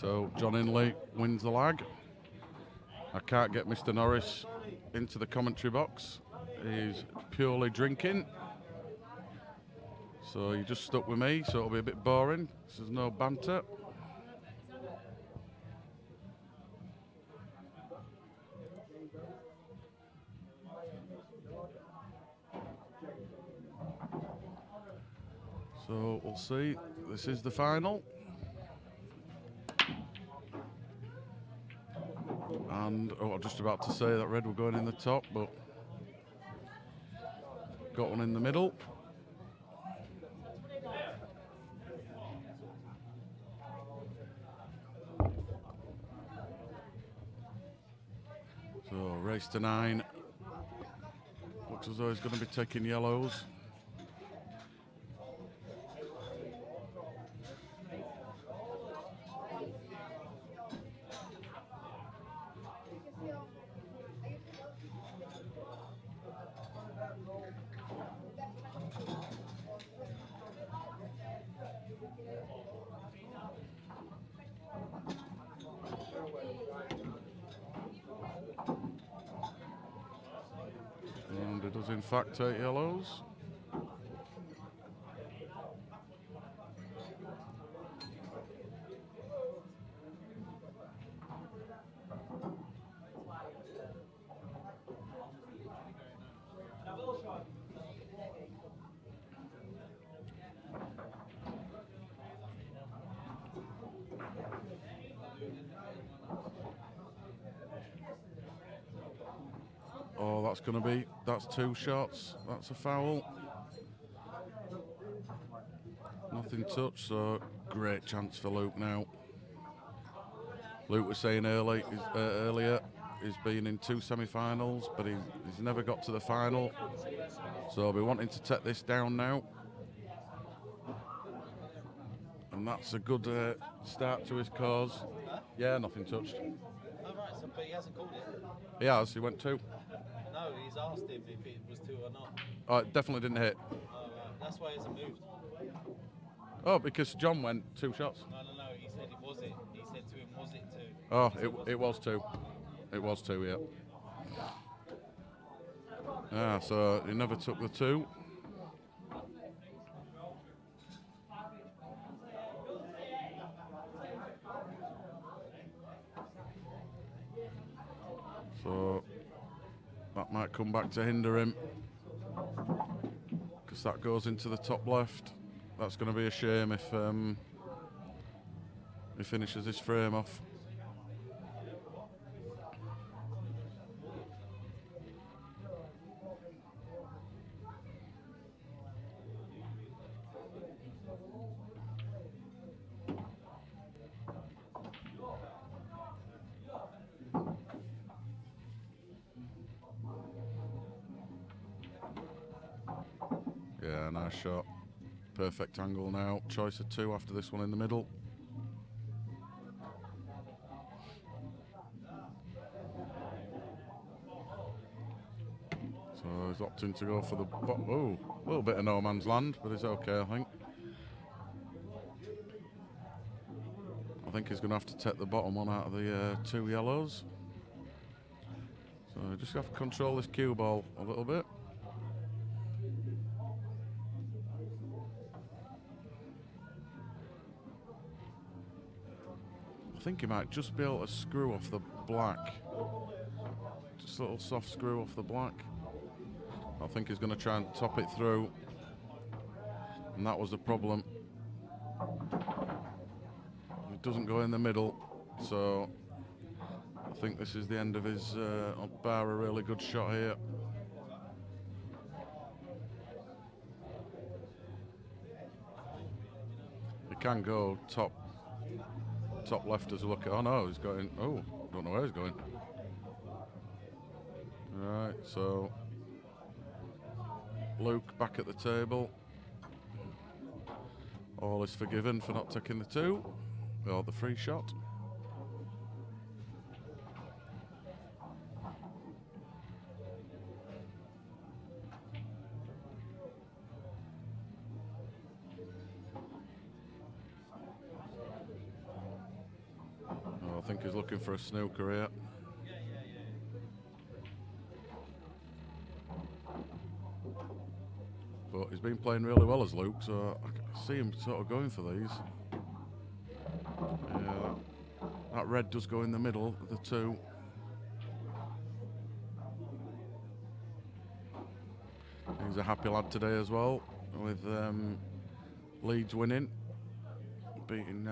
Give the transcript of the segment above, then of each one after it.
So John Hnidley wins the lag. I can't get Mr. Norris into the commentary box. He's purely drinking. So you just stuck with me, so it'll be a bit boring. There's no banter. So we'll see. This is the final. And, oh, I'm just about to say that red were going in the top, but got one in the middle. So race to 9. Looks as though he's going to be taking yellows. And it does in fact take yellows. Oh, that's 2 shots. That's a foul. Nothing touched, so great chance for Luke now. Luke was saying earlier he's been in 2 semi-finals, but he's never got to the final. So I'll be wanting to take this down now. And that's a good start to his cause. Yeah, nothing touched. Oh, right, so, but he hasn't called it? He has, he went 2. No, he's asked him if it was 2 or not. Oh, it definitely didn't hit. Oh, right. That's why he hasn't moved. Oh, because John went 2 shots. No, he said it was it. He said to him, was it 2? Oh, it was 2. It was 2, yeah. Ah, so he never took the 2. So that might come back to hinder him, because that goes into the top left. That's going to be a shame if he finishes his frame off. Yeah, nice shot. Perfect angle now. Choice of 2 after this one in the middle. So he's opting to go for the oh, a little bit of no man's land, but it's okay, I think. I think he's going to have to take the bottom one out of the 2 yellows. So just have to control this cue ball a little bit. I think he might just be able to screw off the black. Just a little soft screw off the black. I think he's going to try and top it through. And that was the problem. It doesn't go in the middle. So I think this is the end of his bar a really good shot here. He can go top left as a look at. Oh no, he's going. Oh, don't know where he's going. Right, so Luke back at the table. All is forgiven for not taking the 2 or the free shot. think he's looking for a snooker here. But he's been playing really well as Luke, so I can see him sort of going for these. Yeah, that red does go in the middle of the two. He's a happy lad today as well, with Leeds winning, beating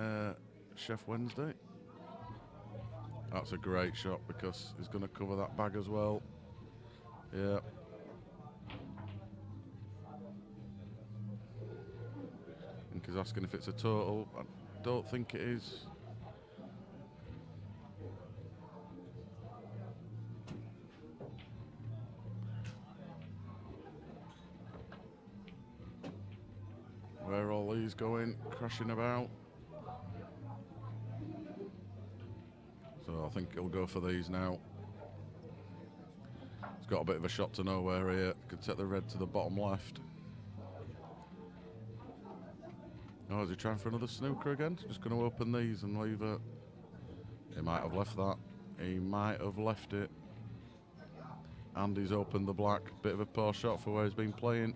Chef Wednesday. That's a great shot because he's going to cover that bag as well. Yeah. I think he's asking if it's a total. I don't think it is. Where are all these going, crashing about? So I think he'll go for these now. He's got a bit of a shot to nowhere here. Could take the red to the bottom left. Oh, is he trying for another snooker again? Just going to open these and leave it. He might have left that. He might have left it. And he's opened the black. Bit of a poor shot for where he's been playing.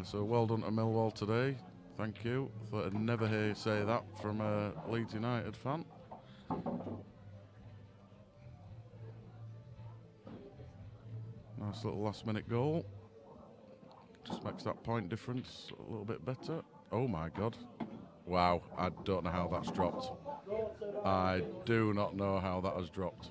So well done to Millwall today. Thank you. Thought I'd never hear you say that from a Leeds United fan. Nice little last minute goal. Just makes that point difference a little bit better. Oh my God. Wow, I don't know how that's dropped. I do not know how that has dropped.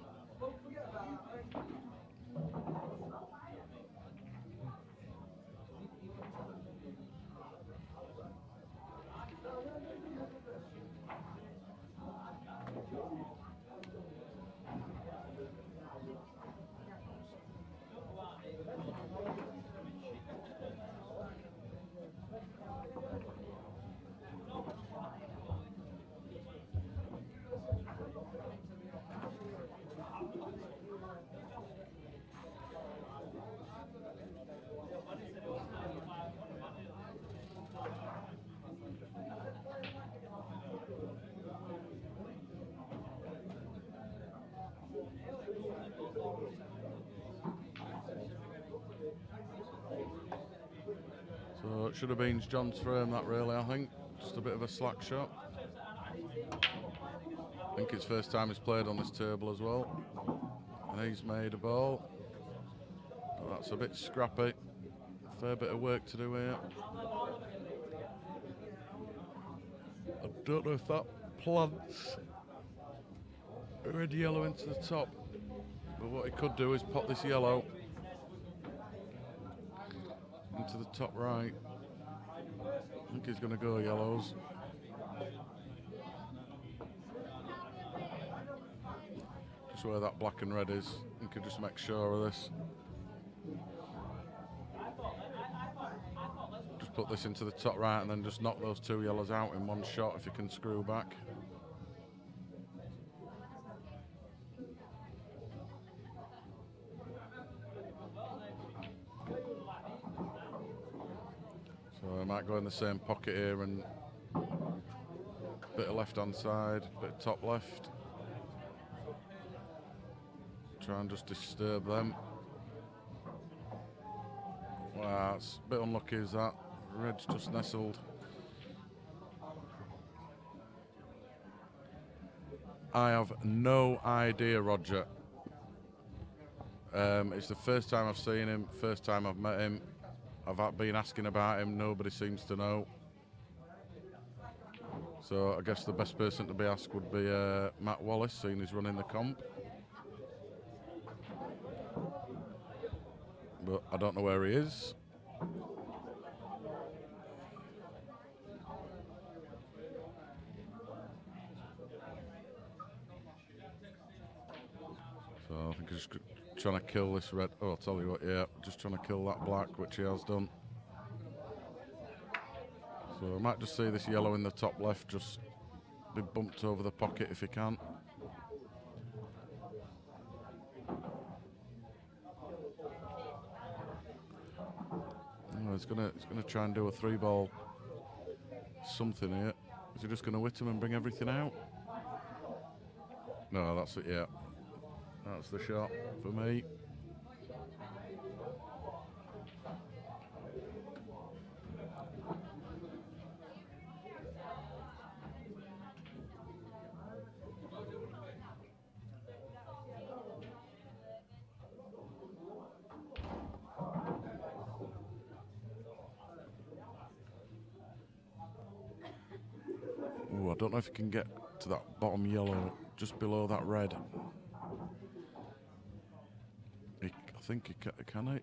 So it should have been John's frame that really, I think. Just a bit of a slack shot. I think it's first time he's played on this table as well. And he's made a ball. Oh, that's a bit scrappy. Fair bit of work to do here. I don't know if that plants a red yellow into the top. But what he could do is pop this yellow into the top right. I think he's going to go yellows. Just where that black and red is. You can just make sure of this. Just put this into the top right and then just knock those two yellows out in one shot if you can screw back. So I might go in the same pocket here and bit of left hand side, bit of top left. Try and just disturb them. Wow, it's a bit unlucky as that. Red's just nestled. I have no idea, Roger. It's the first time I've seen him, first time I've met him. I've been asking about him, nobody seems to know. So I guess the best person to be asked would be Matt Wallace, seeing he's running the comp. But I don't know where he is. So I think he's trying to kill this red. Oh, I'll tell you what, yeah, just trying to kill that black, which he has done. So I might just see this yellow in the top left just be bumped over the pocket if he can. He's gonna try and do a 3-ball something here. Is he just gonna whit him and bring everything out? No, that's it. Yeah, that's the shot for me. Ooh, I don't know if he can get to that bottom yellow, just below that red. I think he can. I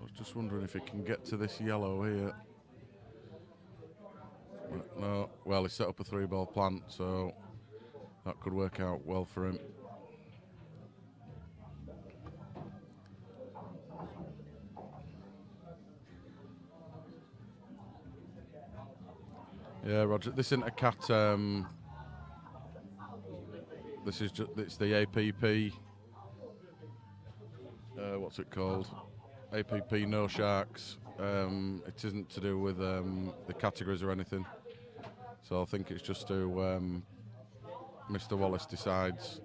was just wondering if he can get to this yellow here. But no, well, he set up a 3-ball plant, so that could work out well for him. Yeah, Roger. This isn't a cat. This is it's the A.P.P. What's it called? A.P.P. No Sharks. It isn't to do with the categories or anything. So I think it's just to Mr. Wallace decides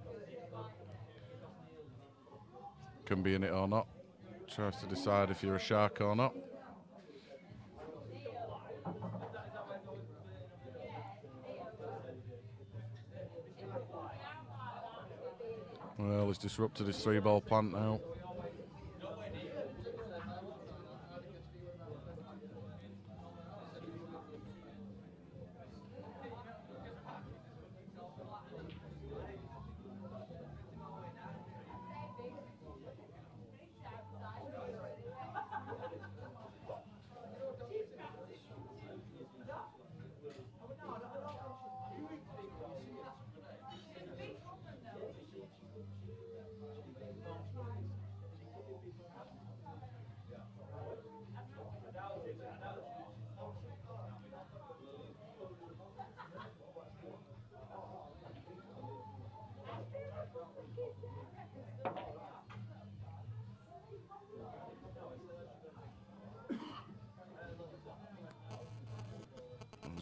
can be in it or not. Tries to decide if you're a shark or not. Well, he's disrupted his 3-ball plant now.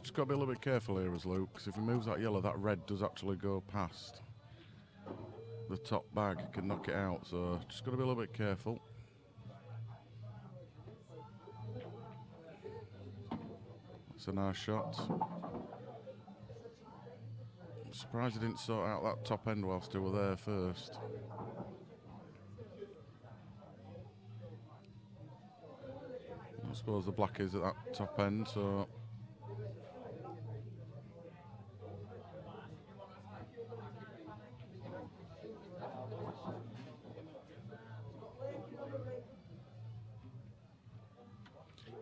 Just got to be a little bit careful here as Luke, because if he moves that yellow, that red does actually go past the top bag, can knock it out, so just got to be a little bit careful. That's a nice shot. I'm surprised he didn't sort out that top end whilst they were there first. I suppose the black is at that top end, so...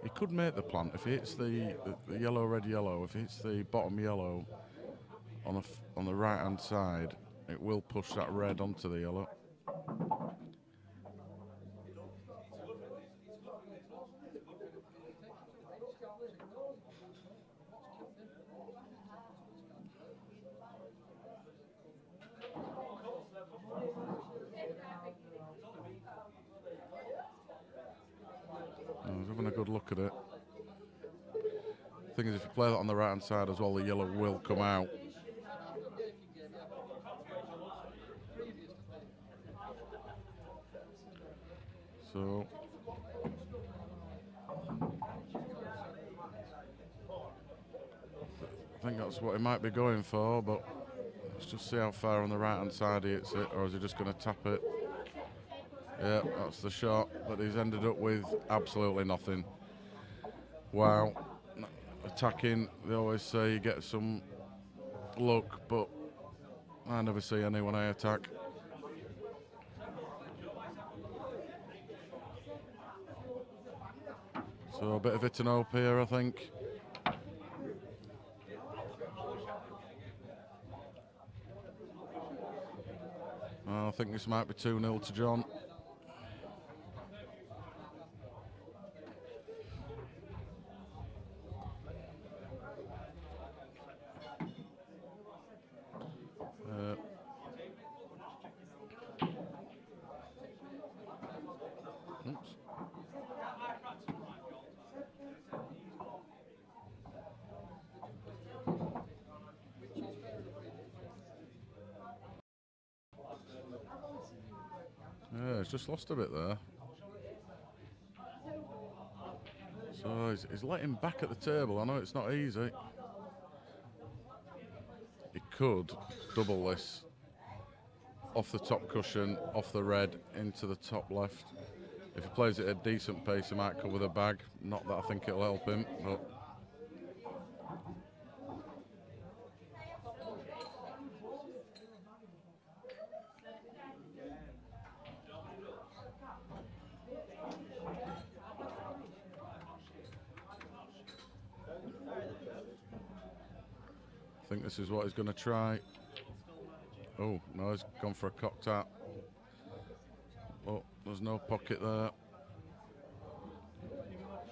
He could make the plant if he hits the yellow, red, yellow. If he hits the bottom yellow on the right hand side, it will push that red onto the yellow. He's having a good look at it. The thing is, if you play that on the right hand side as well, the yellow will come out. So I think that's what he might be going for, but let's just see how far on the right hand side he hits it, or is he just going to tap it? Yeah, that's the shot, but he's ended up with absolutely nothing. Wow. Attacking, they always say you get some luck, but I never see any when I attack. So a bit of it and hope here, I think. I think this might be 2-0 to John. Oops. he's just lost a bit there. So he's let him back at the table. I know it's not easy. He could double this off the top cushion, off the red, into the top left. If he plays it at a decent pace, he might cover the bag. Not that I think it'll help him, but... I think this is what he's going to try. Oh, no, he's gone for a cocked hat. Oh, there's no pocket there.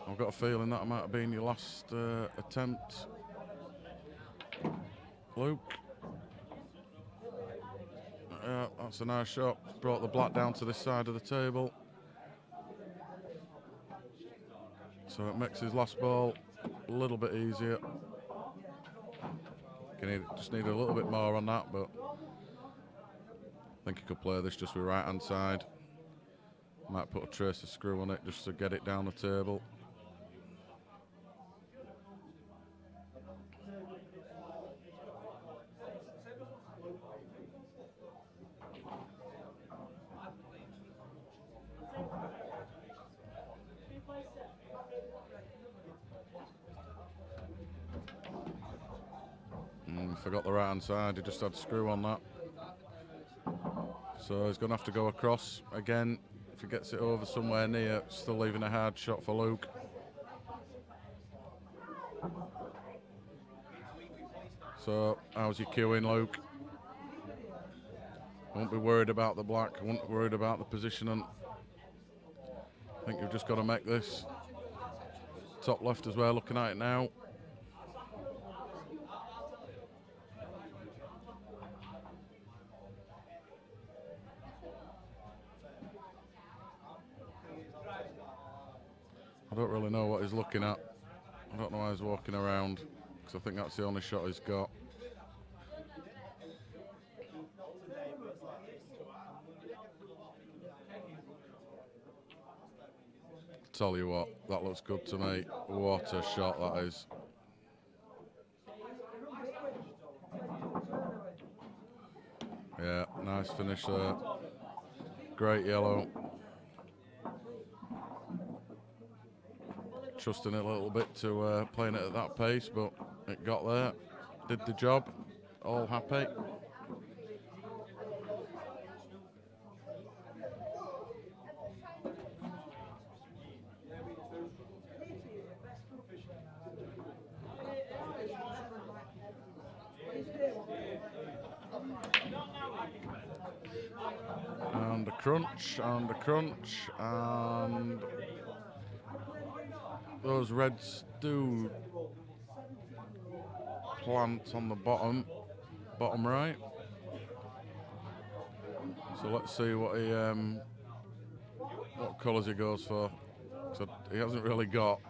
I've got a feeling that might have been your last attempt. Luke. Yeah, that's a nice shot. Brought the black down to this side of the table. So it makes his last ball a little bit easier. Just need a little bit more on that, but I think he could play this just with right hand side. Might put a tracer screw on it just to get it down the table. Forgot the right hand side, he just had a screw on that. So he's going to have to go across again. If he gets it over somewhere near, still leaving a hard shot for Luke. So how's your cueing, Luke? I won't be worried about the black, I won't be worried about the positioning. I think you've just got to make this. Top left as well, looking at it now. I don't really know what he's looking at. I don't know why he's walking around, because I think that's the only shot he's got. Tell you what, that looks good to me. What a shot that is. Yeah, nice finish there. Great yellow. Trusting it a little bit to playing it at that pace, but it got there. Did the job. All happy. And a crunch, and a crunch, and those reds do plant on the bottom right. So let's see what he what colours he goes for. So he hasn't really got.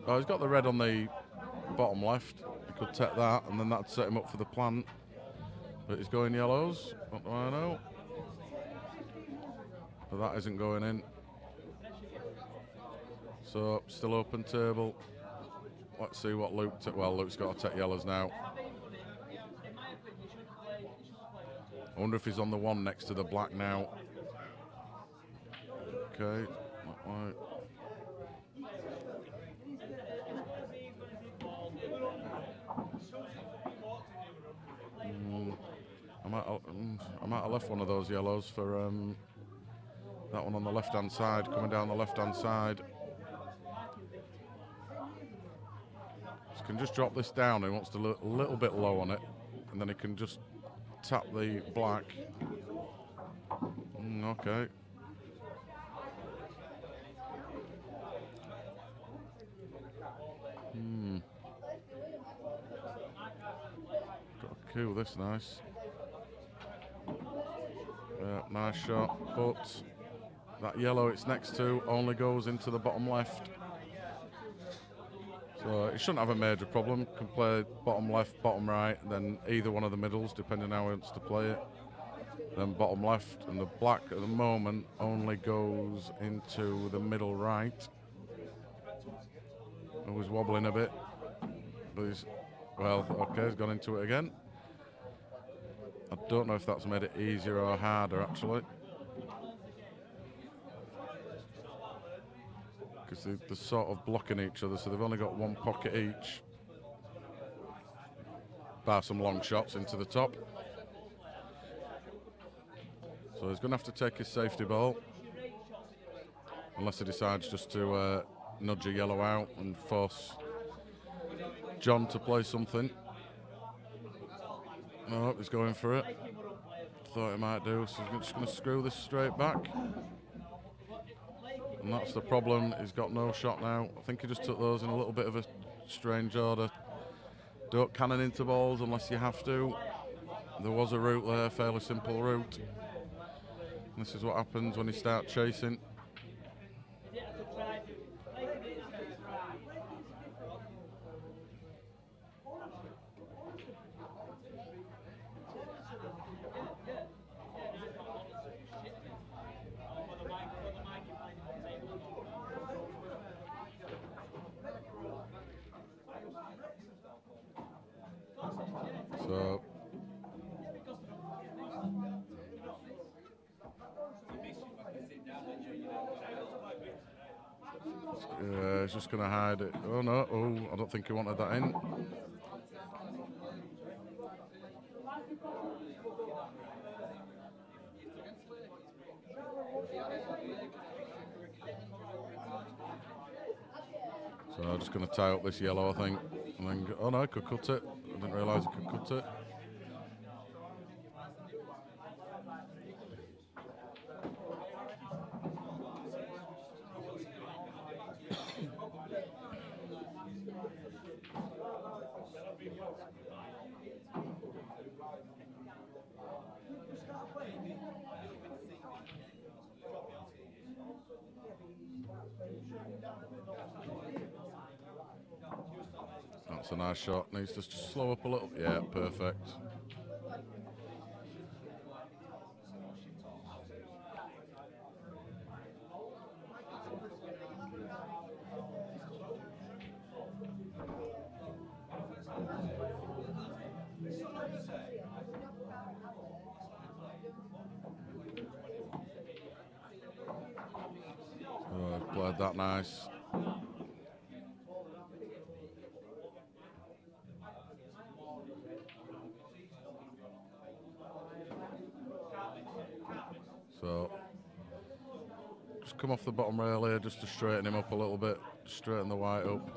Oh, he's got the red on the bottom left. He could take that, and then that'd set him up for the plant. But he's going yellows. What do I know? But that isn't going in. So still open table. Let's see what Luke. Well, Luke's got to take yellows now. I wonder if he's on the one next to the black now. Okay, not right. I might have left one of those yellows for that one on the left-hand side, coming down the left-hand side. So can just drop this down. He wants to look a little bit low on it, and then he can just tap the black. Okay. Got a cue this nice. Yeah, nice shot, but that yellow it's next to only goes into the bottom left. So it shouldn't have a major problem. Can play bottom left, bottom right, and then either one of the middles, depending on how he wants to play it. then bottom left, and the black at the moment only goes into the middle right. I was wobbling a bit, but he's, well, okay, he's gone into it again. I don't know if that's made it easier or harder, actually. Because they're sort of blocking each other, so they've only got one pocket each. Bar some long shots into the top. So he's going to have to take his safety ball. Unless he decides just to nudge a yellow out and force John to play something. No, he's going for it. Thought he might do, so he's just going to screw this straight back. And that's the problem, he's got no shot now. I think he just took those in a little bit of a strange order. Don't cannon into balls unless you have to. There was a route there, fairly simple route. And this is what happens when you start chasing. So he's just going to hide it. Oh no, oh, I don't think he wanted that in. So I'm just going to tie up this yellow, I think. And then, oh no, I could cut it. I didn't realise I could cut it. That's a nice shot. Needs to just slow up a little. Yeah, perfect. Oh, he's played that nice. So, just come off the bottom rail here just to straighten him up a little bit, straighten the white up.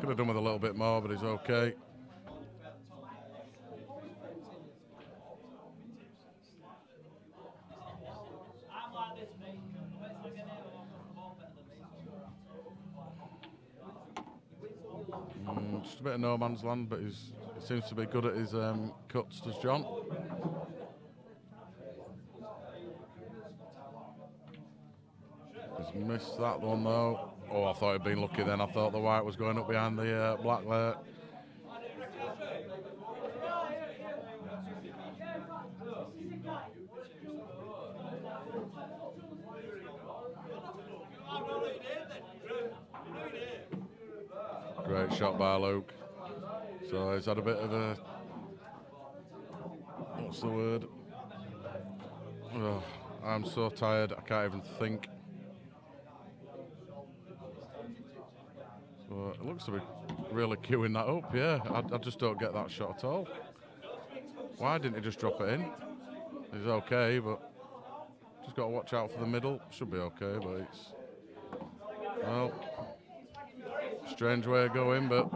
Could have done with a little bit more, but he's okay. Just a bit of no man's land, but he seems to be good at his cuts, does John. He's missed that one though. Oh, I thought he'd been lucky then. I thought the white was going up behind the black there. Great shot by Luke. So he's had a bit of a, what's the word? Oh, I'm so tired, I can't even think. So it looks to be really queuing that up, yeah. I just don't get that shot at all. Why didn't he just drop it in? He's okay, but just got to watch out for the middle. Should be okay, but it's, well, strange way of going, but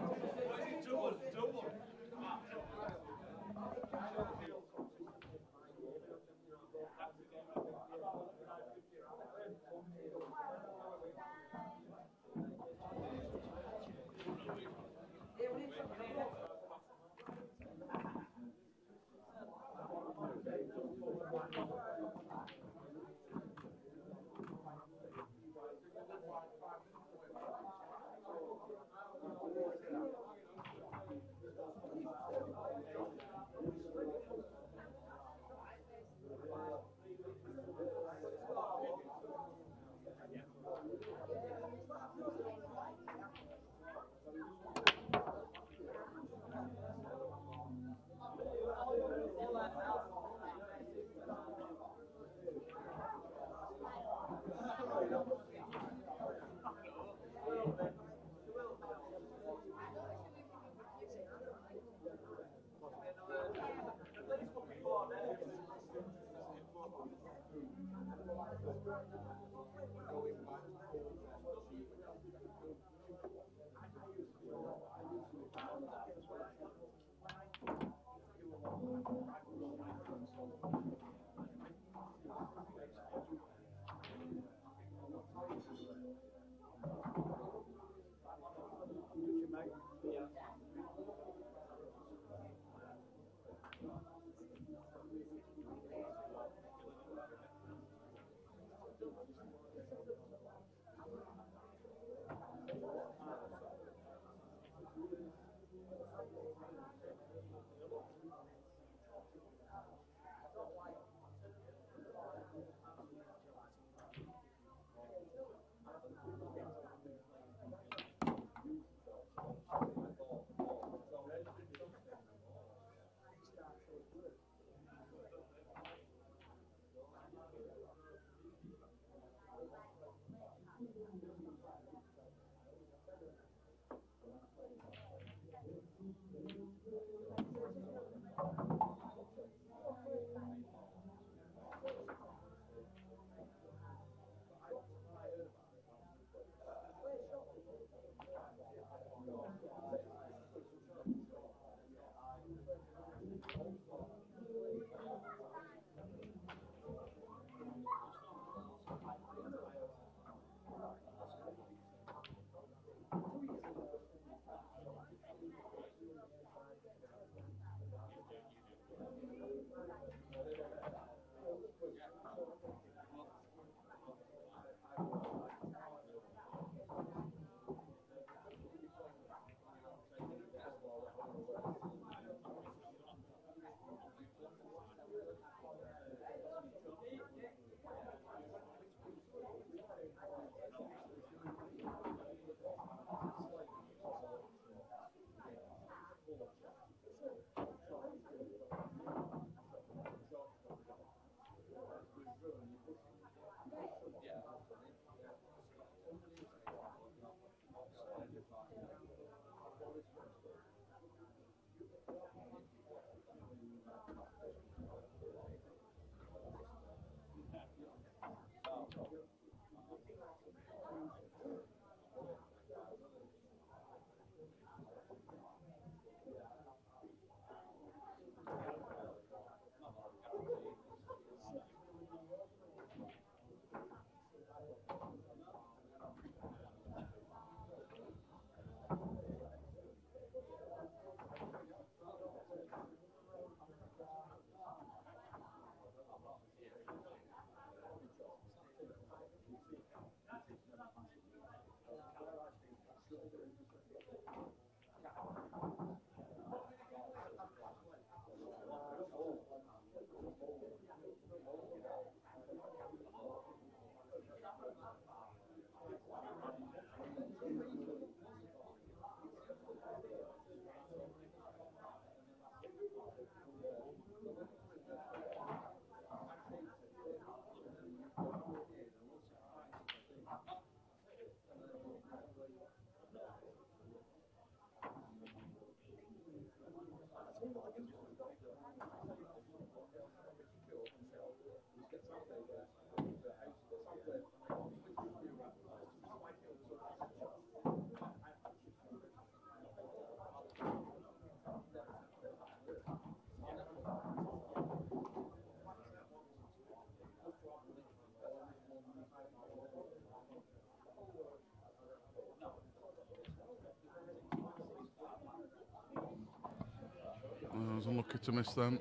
I was unlucky to miss them.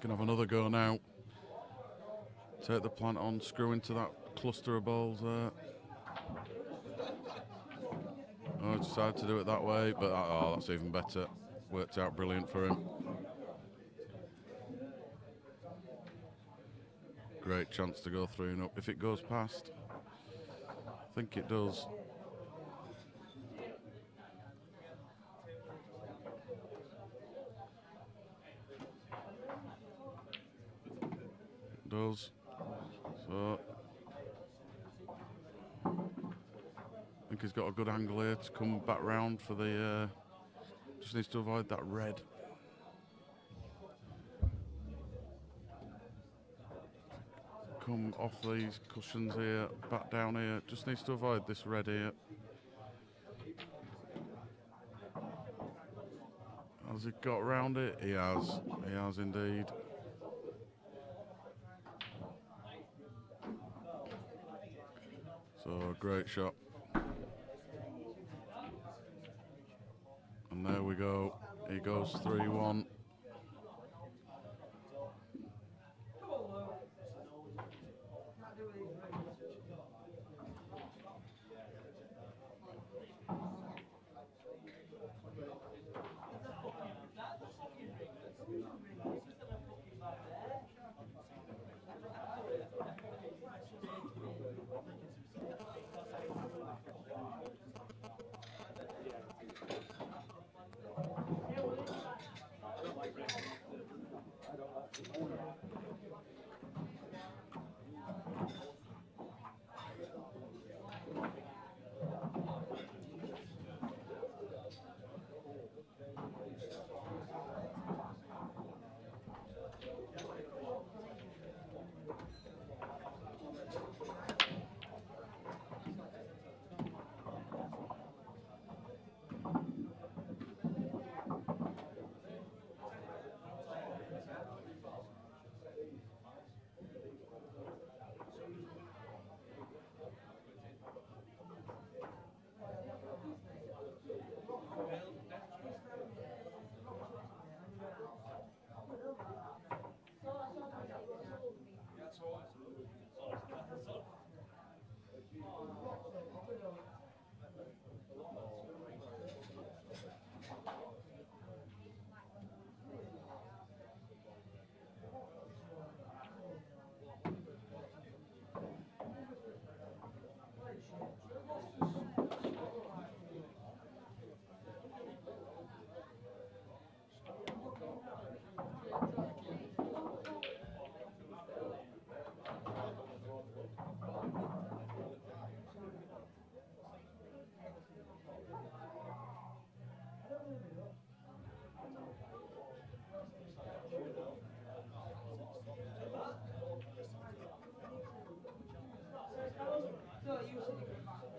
Can have another go now. Take the plant on, screw into that cluster of balls there. Oh, I decided to do it that way, but oh, that's even better. Worked out brilliant for him. Great chance to go 3-0 if it goes past. I think it does. It does. So I think he's got a good angle here to come back round for the. Just needs to avoid that red. Come off these cushions here, back down here. Just needs to avoid this red here. Has he got around it? He has. He has indeed. So, great shot. And there we go. He goes 3-1.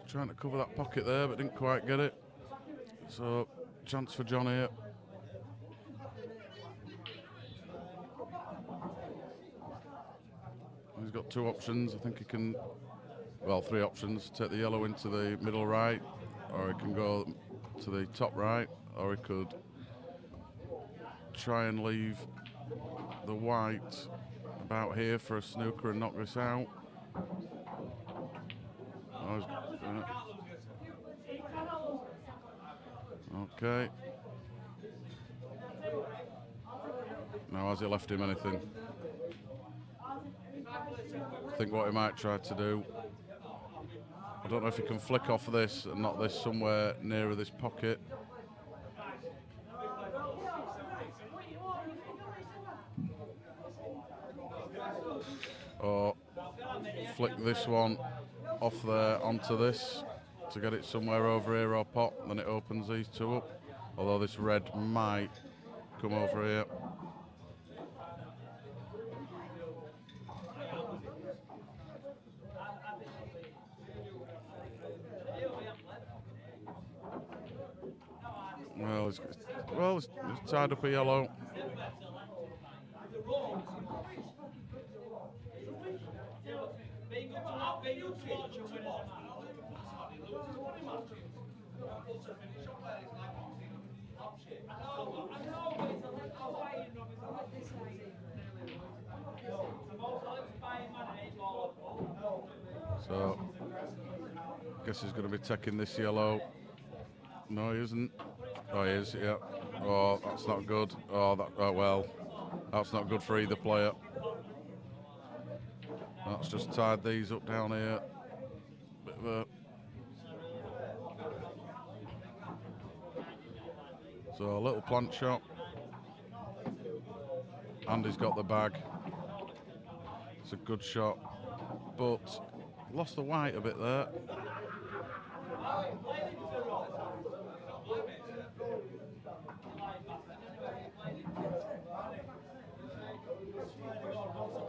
Trying to cover that pocket there, but didn't quite get it. So, chance for John here. He's got two options. I think he can, well, three options. Take the yellow into the middle right, or he can go to the top right, or he could try and leave the white about here for a snooker and knock this out. Okay. Now, has he left him anything? I think what he might try to do, I don't know if he can flick off this and knock this somewhere nearer this pocket. Or flick this one off there onto this to get it somewhere over here or pot, then it opens these two up. Although this red might come over here. Well, it's tied up a yellow. So, guess he's going to be taking this yellow. No, he isn't. Oh, he is, yeah. Oh, that's not good. Oh, well, that's not good for either player. That's just tied these up down here. Bit of a... So, a little plant shot. Andy's got the bag. It's a good shot, but lost the white a bit there.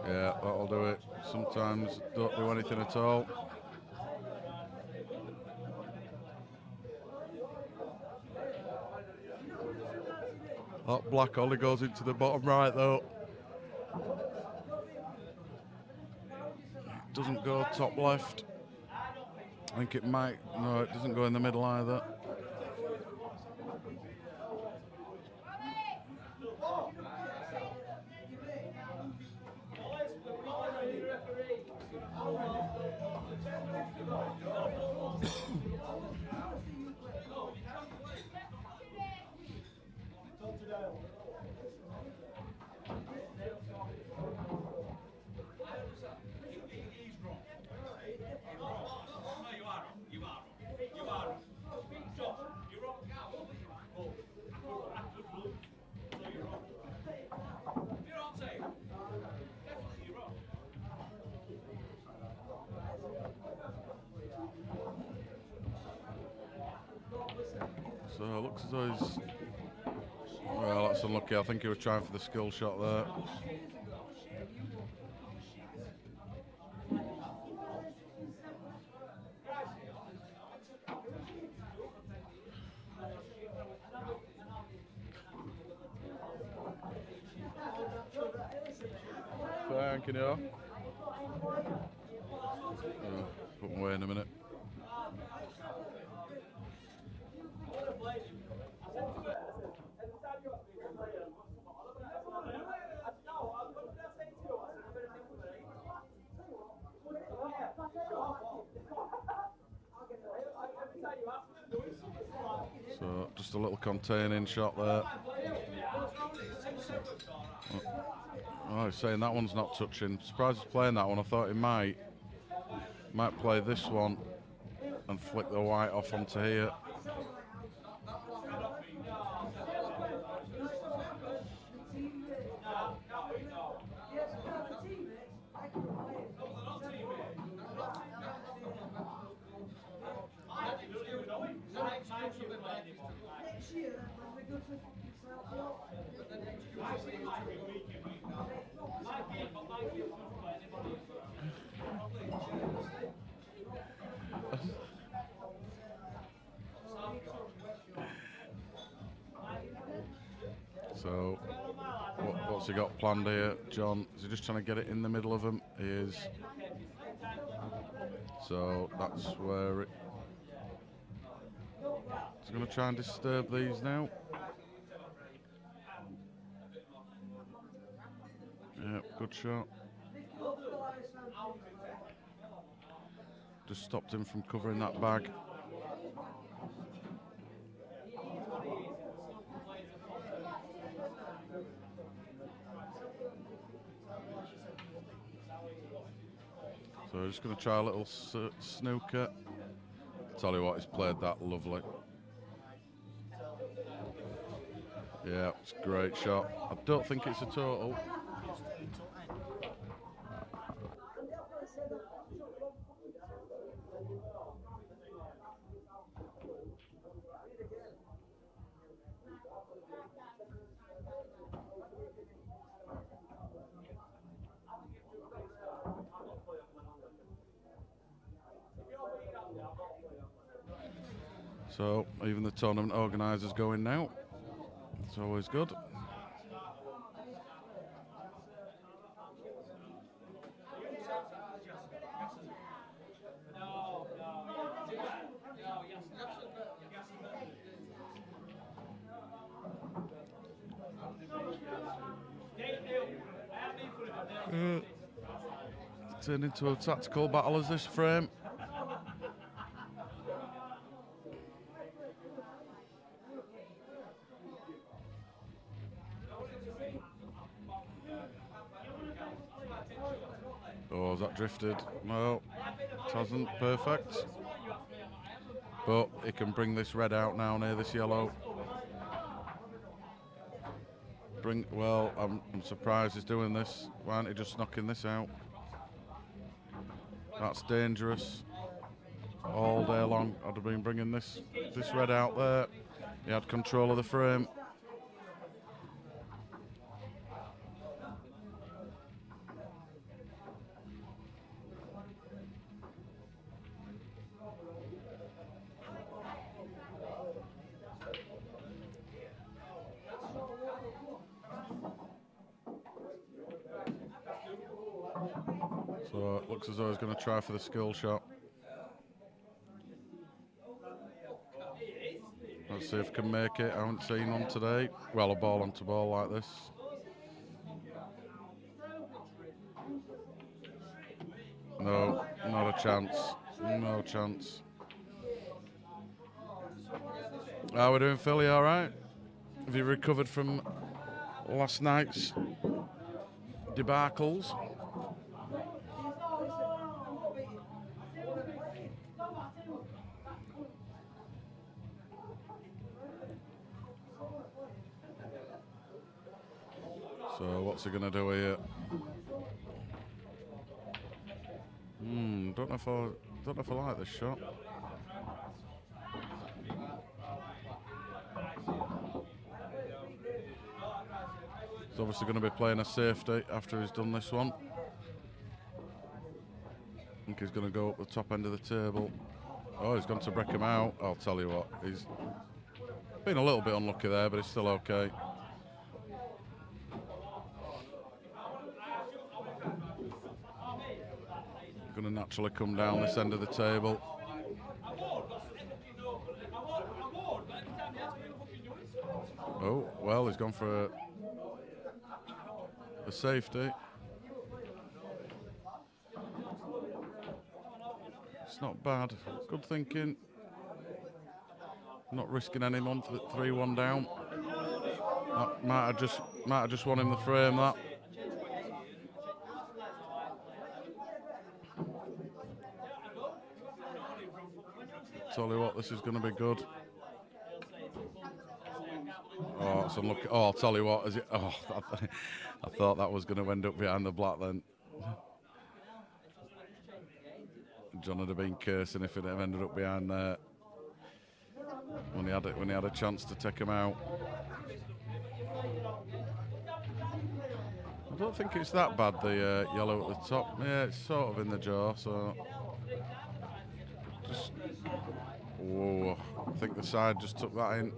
Yeah, that'll do it. Sometimes don't do anything at all. That black only goes into the bottom right though. It doesn't go top left. I think it might. No, it doesn't go in the middle either. So it looks as though he's... Well, that's unlucky. I think he was trying for the skill shot there. Thank you. Put him away in a minute. So just a little containing shot there. Oh, he's saying that one's not touching. Surprised he's playing that one. I thought he might play this one and flick the white off onto here. So, what's he got planned here, John? Is he just trying to get it in the middle of them? He is. So, that's where it... He's going to try and disturb these now. Yeah, good shot. Just stopped him from covering that bag. So we're just going to try a little snooker. Tell you what, he's played that lovely. Yeah, it's a great shot. I don't think it's a total. So even the tournament organisers going now. It's always good. turned into a tactical battle as this frame. Oh, has that drifted? No, it hasn't. Perfect. But he can bring this red out now near this yellow. Well, I'm surprised he's doing this. Why aren't he just knocking this out? That's dangerous. All day long, I'd have been bringing this red out there. He had control of the frame. So it looks as though he's going to try for the skill shot. Let's see if he can make it. I haven't seen one today. Well, a ball onto ball like this. No, not a chance. No chance. How are we doing, Philly? All right? Have you recovered from last night's debacles? So what's he going to do here? Don't know if I like this shot. He's obviously going to be playing a safety after he's done this one. I think he's going to go up the top end of the table. Oh, he's gone to break him out. I'll tell you what, he's been a little bit unlucky there, but he's still okay. Going to naturally come down this end of the table. Oh, well, he's gone for a safety. It's not bad. Good thinking. Not risking any more. 3-1 down. That might have just won him the frame. That. Tell you what, this is going to be good. Oh, it's unlucky. Oh, I'll tell you what. Is it? Oh, I thought that was going to end up behind the black then. John would have been cursing if it had ended up behind there when he had a chance to take him out. I don't think it's that bad. The yellow at the top. Yeah, it's sort of in the jaw. So just. Whoa, I think the side just took that in.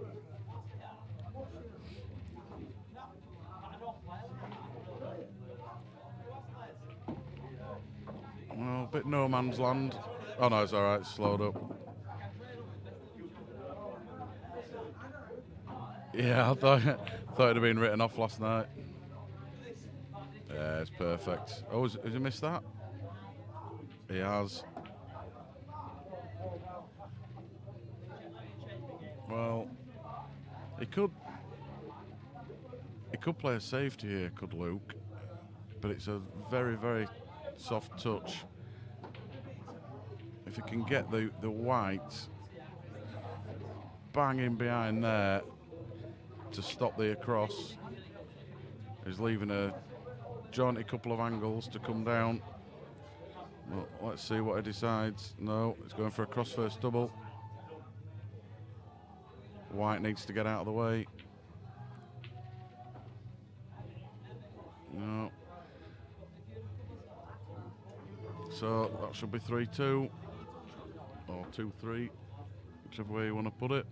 Well, a bit no man's land. Oh no, it's all right, it's slowed up. Yeah, I thought it'd have been written off last night. Yeah, it's perfect. Oh, has he missed that? He has. Well, he could play a safety here, could Luke, but it's a very, very soft touch. If he can get the white banging behind there to stop the across, he's leaving a jaunty couple of angles to come down. Well, let's see what he decides. No, he's going for a cross first double. White needs to get out of the way. No. So that should be 3-2 or 2-3, whichever way you want to put it.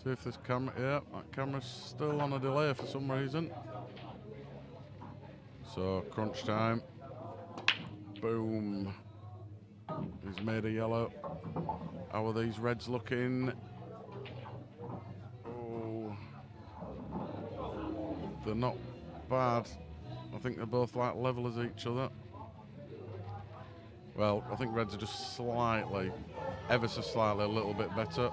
See if this camera, yeah, that camera's still on a delay for some reason. So, crunch time. Boom. He's made a yellow. How are these reds looking? Oh. They're not bad. I think they're both like level as each other. Well, I think reds are just slightly, ever so slightly, a little bit better.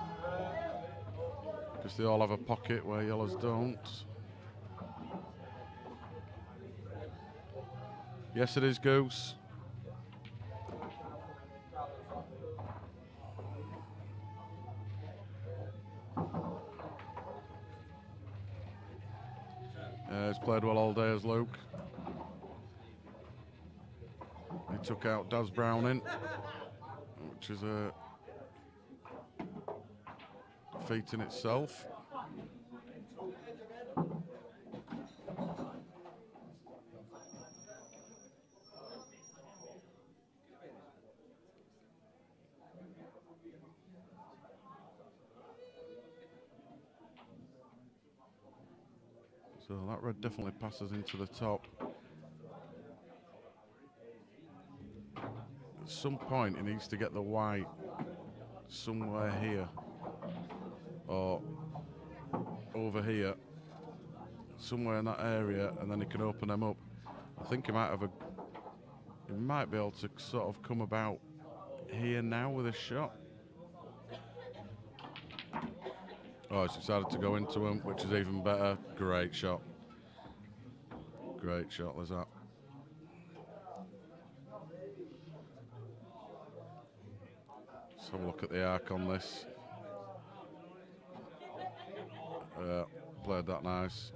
Because they all have a pocket where yellows don't. Yes, it is, Goose. He's played well all day as Luke. He took out Daz Browning, which is a feat in itself. So that red definitely passes into the top. At some point, he needs to get the white somewhere here or over here, somewhere in that area, and then he can open them up. I think he might have he might be able to sort of come about here now with a shot. Oh, he's decided to go into him, which is even better. Great shot. Great shot, there's that. Let's have a look at the arc on this. Played that nice.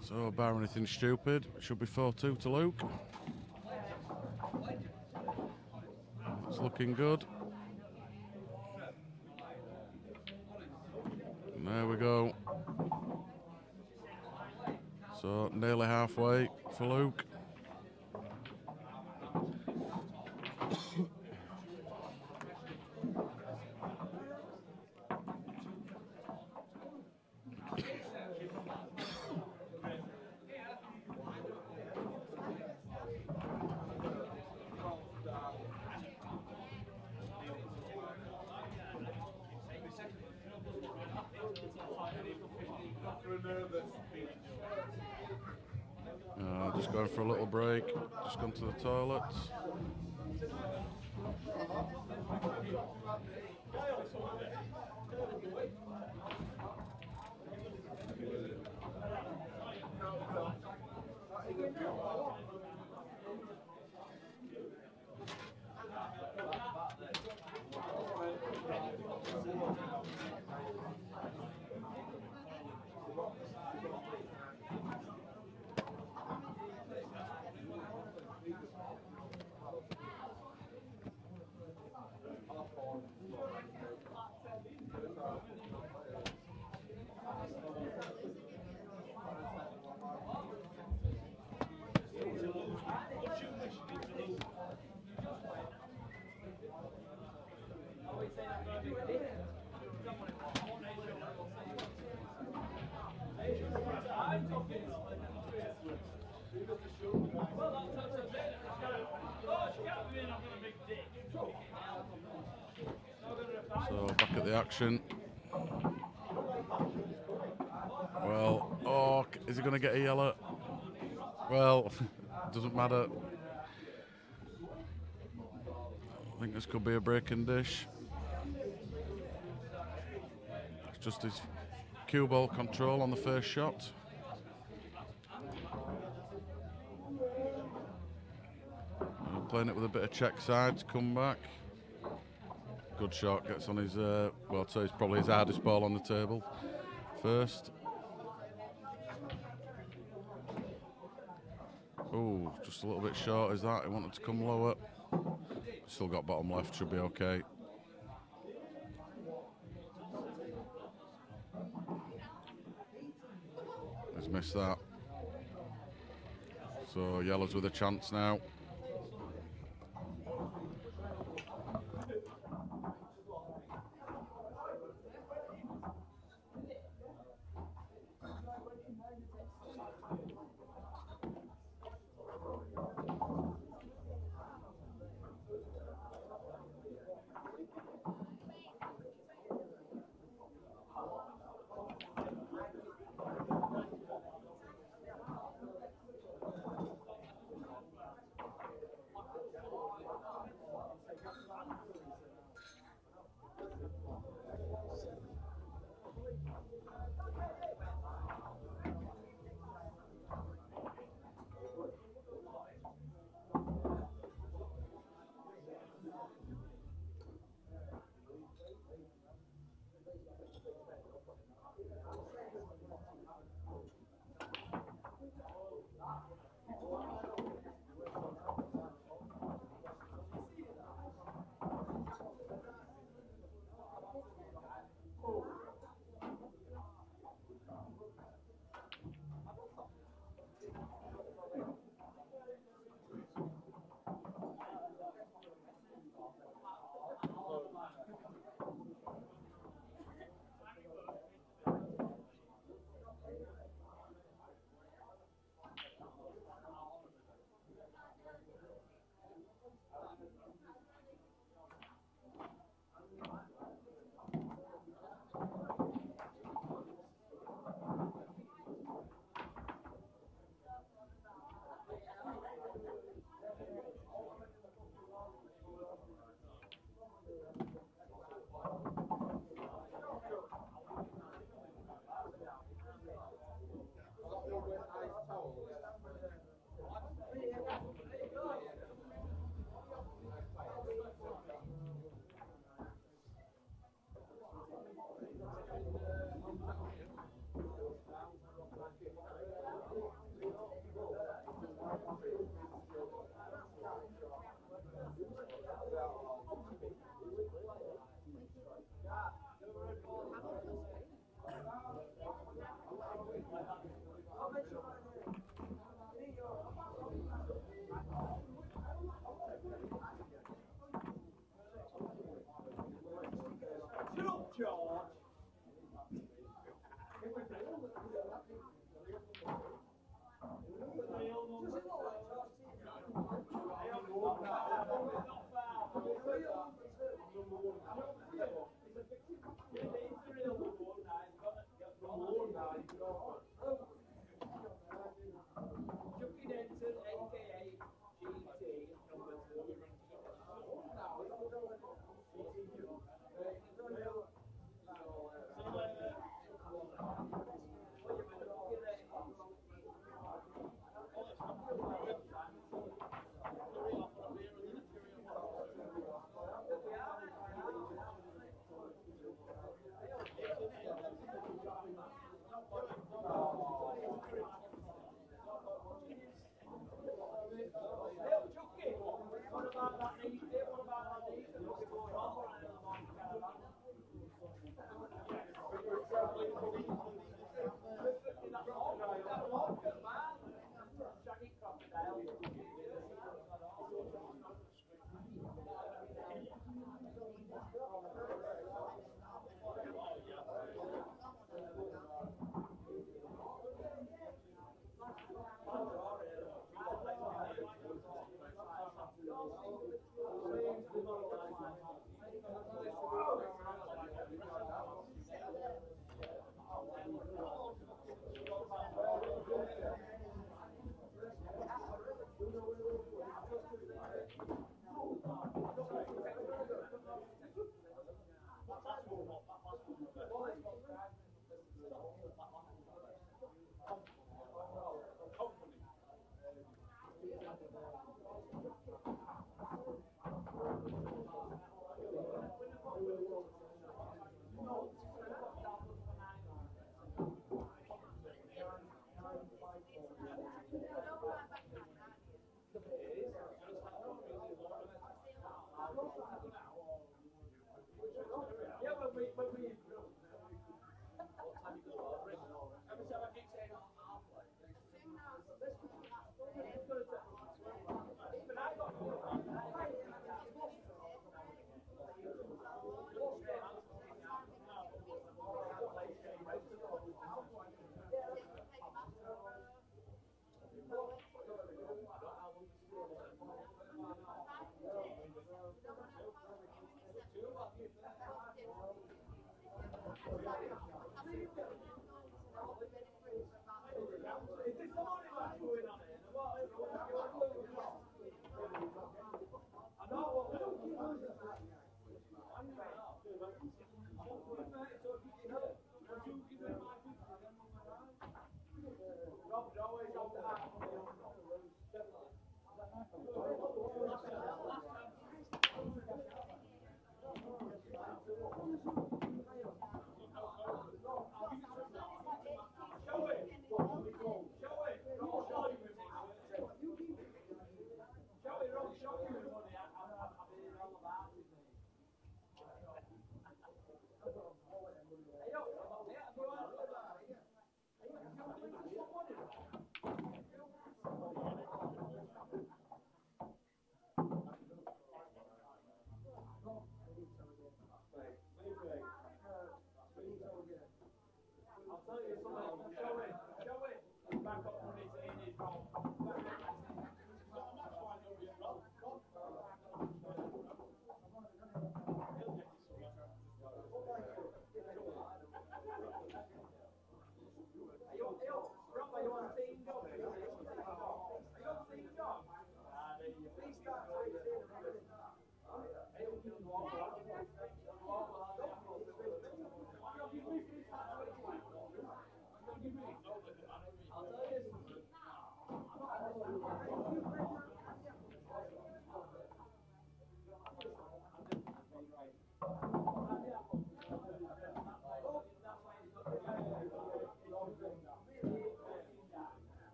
So, bar anything stupid, it should be 4-2 to Luke. It's looking good. And there we go. So, nearly halfway for Luke. Just going for a little break, just gone to the toilets. So back at the action. Well, oh, is he going to get a yellow? Well, doesn't matter. I think this could be a breaking dish. It's just his cue ball control on the first shot. playing it with a bit of check side to come back. Good shot, gets on his, well, I'd say it's probably his hardest ball on the table first. Oh, just a little bit short is that. He wanted to come lower. Still got bottom left, should be okay. He's missed that. So yellows with a chance now.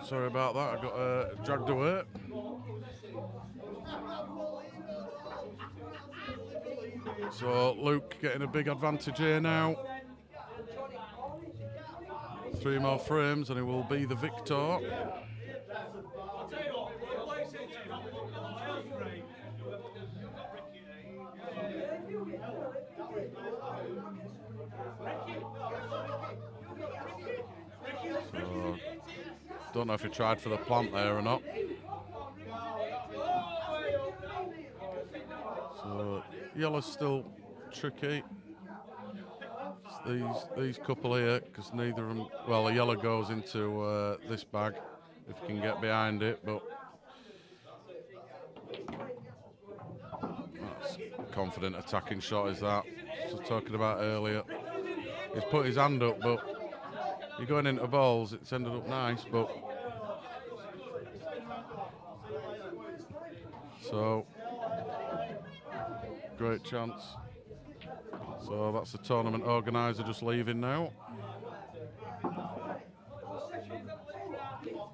Sorry about that, I got dragged away. So Luke getting a big advantage here now. 3 more frames and he will be the victor. So, don't know if he tried for the plant there or not. So yellow's still tricky. It's these couple here, because neither of them, well, the yellow goes into this bag if he can get behind it, but that's a confident attacking shot is that. So talking about earlier. He's put his hand up, but you're going into balls, it's ended up nice, but so great chance. So that's the tournament organiser just leaving now.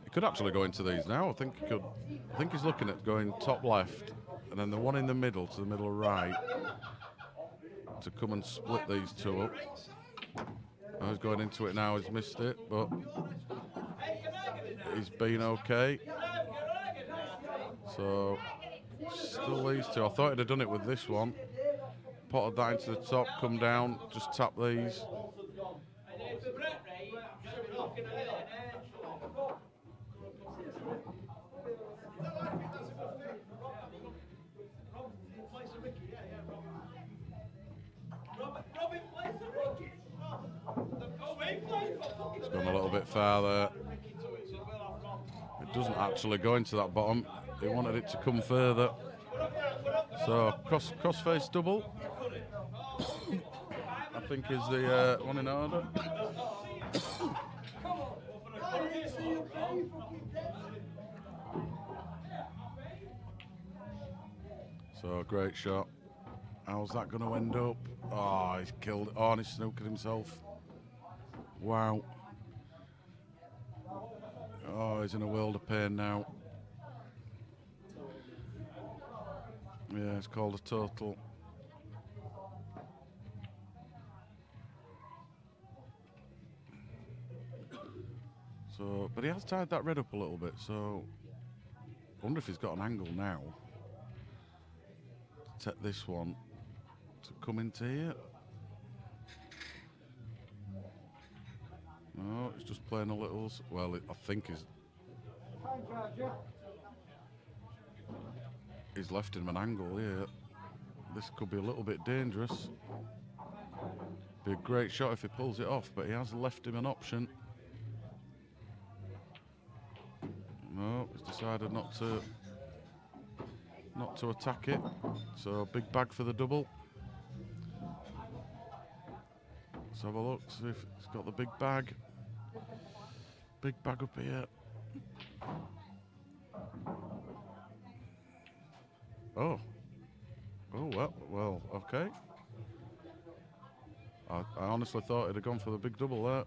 He could actually go into these now. I think he could. I think he's looking at going top left, and then the one in the middle to the middle right to come and split these two up. He's going into it now. He's missed it, but he's been okay. So still these two. I thought he'd have done it with this one. Potted that into the top, come down, just tap these. It's gone a little bit farther. It doesn't actually go into that bottom. He wanted it to come further. So cross-face double, I think is the one in order. So great shot. How's that going to end up? Oh, he's killed it. Oh, and he's snookered himself. Wow. Oh, he's in a world of pain now. Yeah, it's called a total. So, but he has tied that red up a little bit, so I wonder if he's got an angle now to take this one to come into here. No, he's just playing a little, well, I think he's left him an angle here. This could be a little bit dangerous. Be a great shot if he pulls it off, but he has left him an option. No, he's decided not to attack it. So big bag for the double. Let's have a look, see if he's got the big bag. Big bag up here. Oh. Oh, well, okay. I honestly thought he'd have gone for the big double there.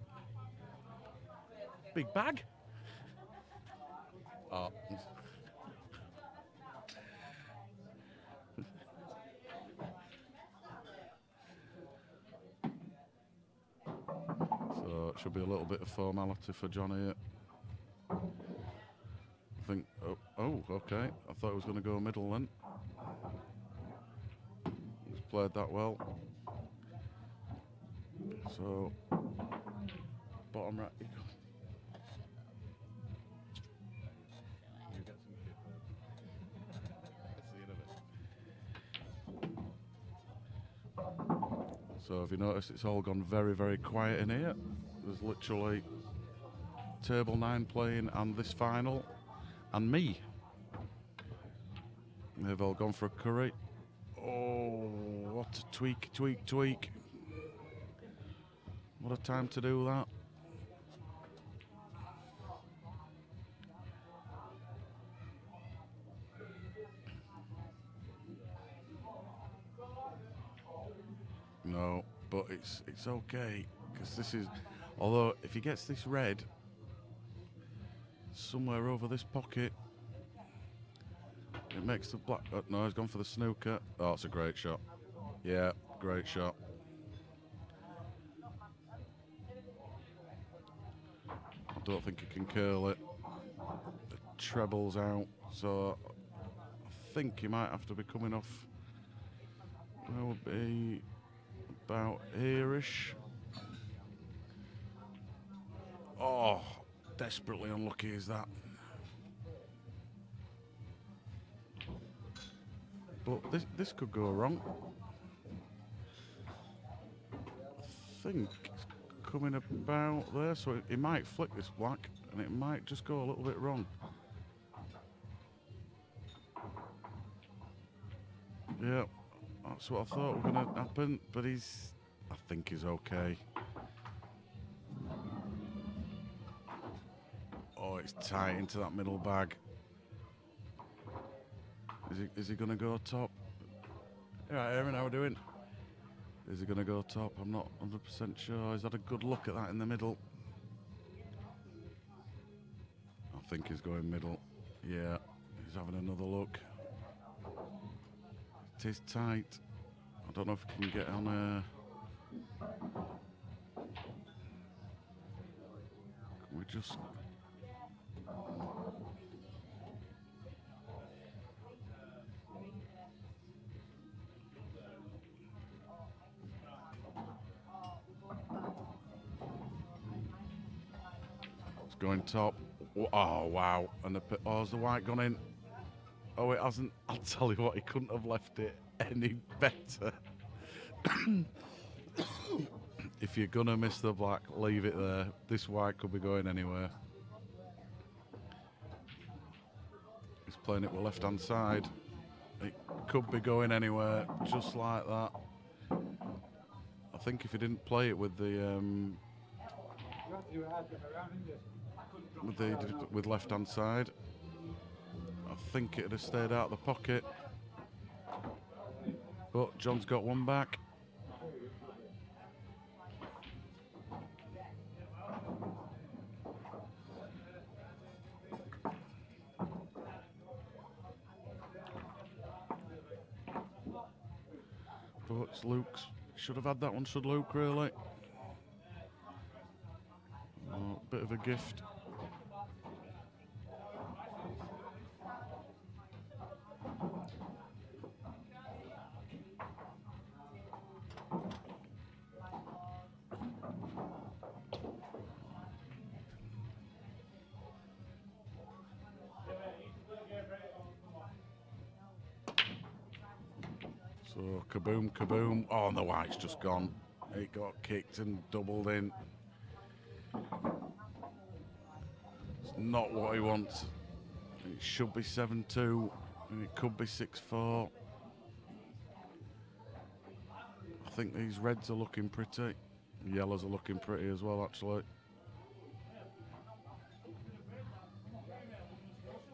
Big bag? Oh. So it should be a little bit of formality for Johnny here. I think, oh, okay. I thought he was going to go middle then. He's played that well. So, bottom right. So if you notice, it's all gone very, very quiet in here. There's literally table 9 playing and this final and me. They've all gone for a curry. Oh, what a tweak. What a time to do that. No, but it's okay, because this is, although if he gets this red somewhere over this pocket, it makes the black, no, he's gone for the snooker. Oh, it's a great shot. Yeah, great shot. I don't think he can curl it. The treble's out, so I think he might have to be coming off. That would be about here-ish. Oh, desperately unlucky is that. But this could go wrong. I think it's coming about there, so he might flick this black and it might just go a little bit wrong. Yeah, that's what I thought was going to happen, but I think he's okay. Oh, it's tight into that middle bag. Is he going to go top? Yeah, Aaron, how are we doing? Is he going to go top? I'm not 100% sure. He's had a good look at that in the middle. I think he's going middle. Yeah, he's having another look. It is tight. I don't know if he can get on Can we just... It's going top. Oh, wow. And has the white gone in? Oh, it hasn't. I'll tell you what, he couldn't have left it any better. If you're going to miss the black, leave it there. This white could be going anywhere. He's playing it with left-hand side. It could be going anywhere, just like that. I think if he didn't play it with the... with left-hand side, I think it'd have stayed out of the pocket. But John's got one back. But it's Luke's. Should have had that one, should Luke, really? Oh, bit of a gift. So, kaboom, kaboom. Oh, and the white's just gone. It got kicked and doubled in. It's not what he wants. It should be 7-2, and it could be 6-4. I think these reds are looking pretty. Yellows are looking pretty as well, actually.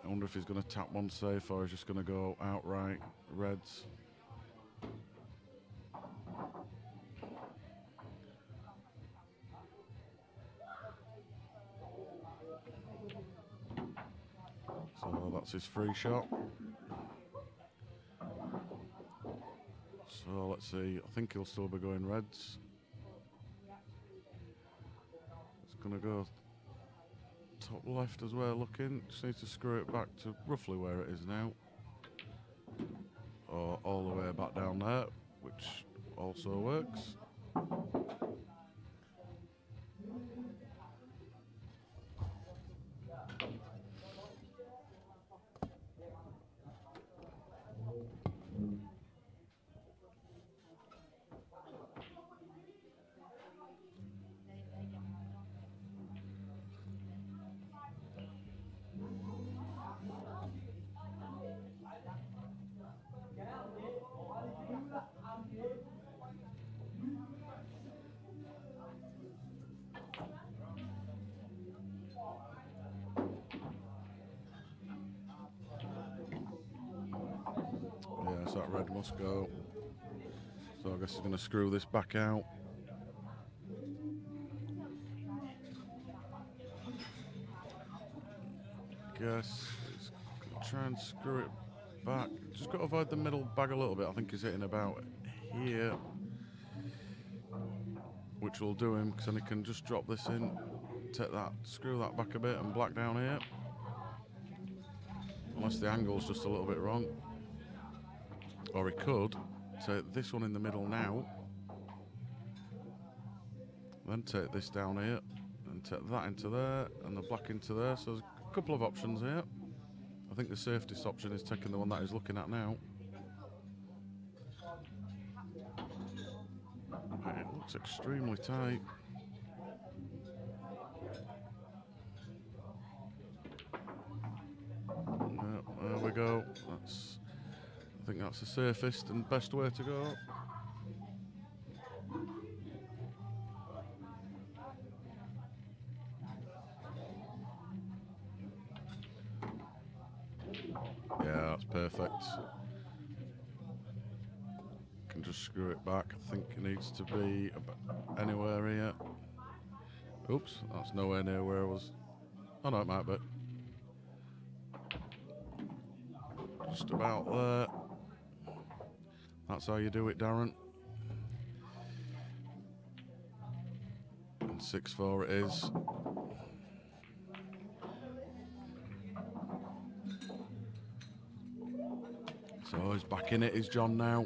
I wonder if he's going to tap one safe or he's just going to go outright reds. So that's his free shot. So let's see, I think he'll still be going reds. It's going to go top left as well, looking. Just needs to screw it back to roughly where it is now. Or all the way back down there, which also works. So that red must go. So I guess he's going to screw this back out. Guess he's going to try and screw it back. Just got to avoid the middle bag a little bit. I think he's hitting about here, which will do him because then he can just drop this in, take that, screw that back a bit, and black down here. Unless the angle's just a little bit wrong. Or he could take this one in the middle now, then take this down here, and take that into there, and the black into there. So there's a couple of options here. I think the safest option is taking the one that he's looking at now. It looks extremely tight. That's the safest and best way to go. Yeah, that's perfect. Can just screw it back. I think it needs to be anywhere here. Oops, that's nowhere near where I was. Oh no, it might be. Just about there. That's how you do it, Darren. And 6-4 it is. So he's back in it, is John now.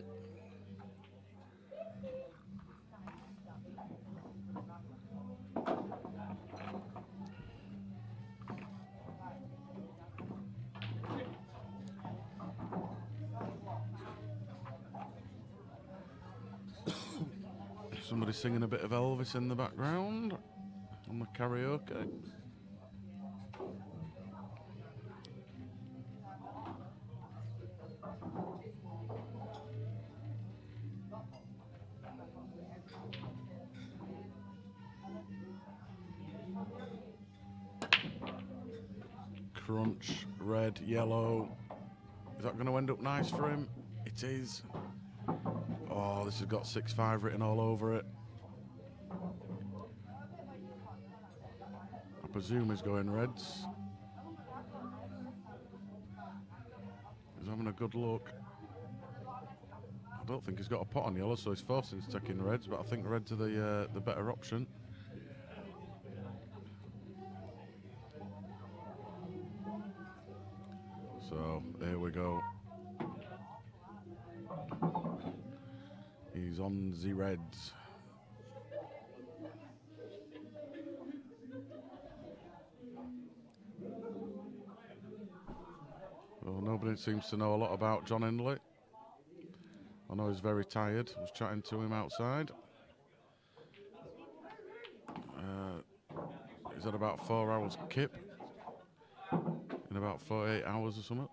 Somebody singing a bit of Elvis in the background on the karaoke. Crunch, red, yellow. Is that going to end up nice for him? It is. Oh, this has got 6-5 written all over it. I presume he's going reds. He's having a good look. I don't think he's got a pot on yellow, so he's forcing to take in reds, but I think reds are the better option. So, here we go. He's on the reds. Well, nobody seems to know a lot about John Hnidley. I know he's very tired. I was chatting to him outside. He's had about 4 hours kip in about 48 hours or something.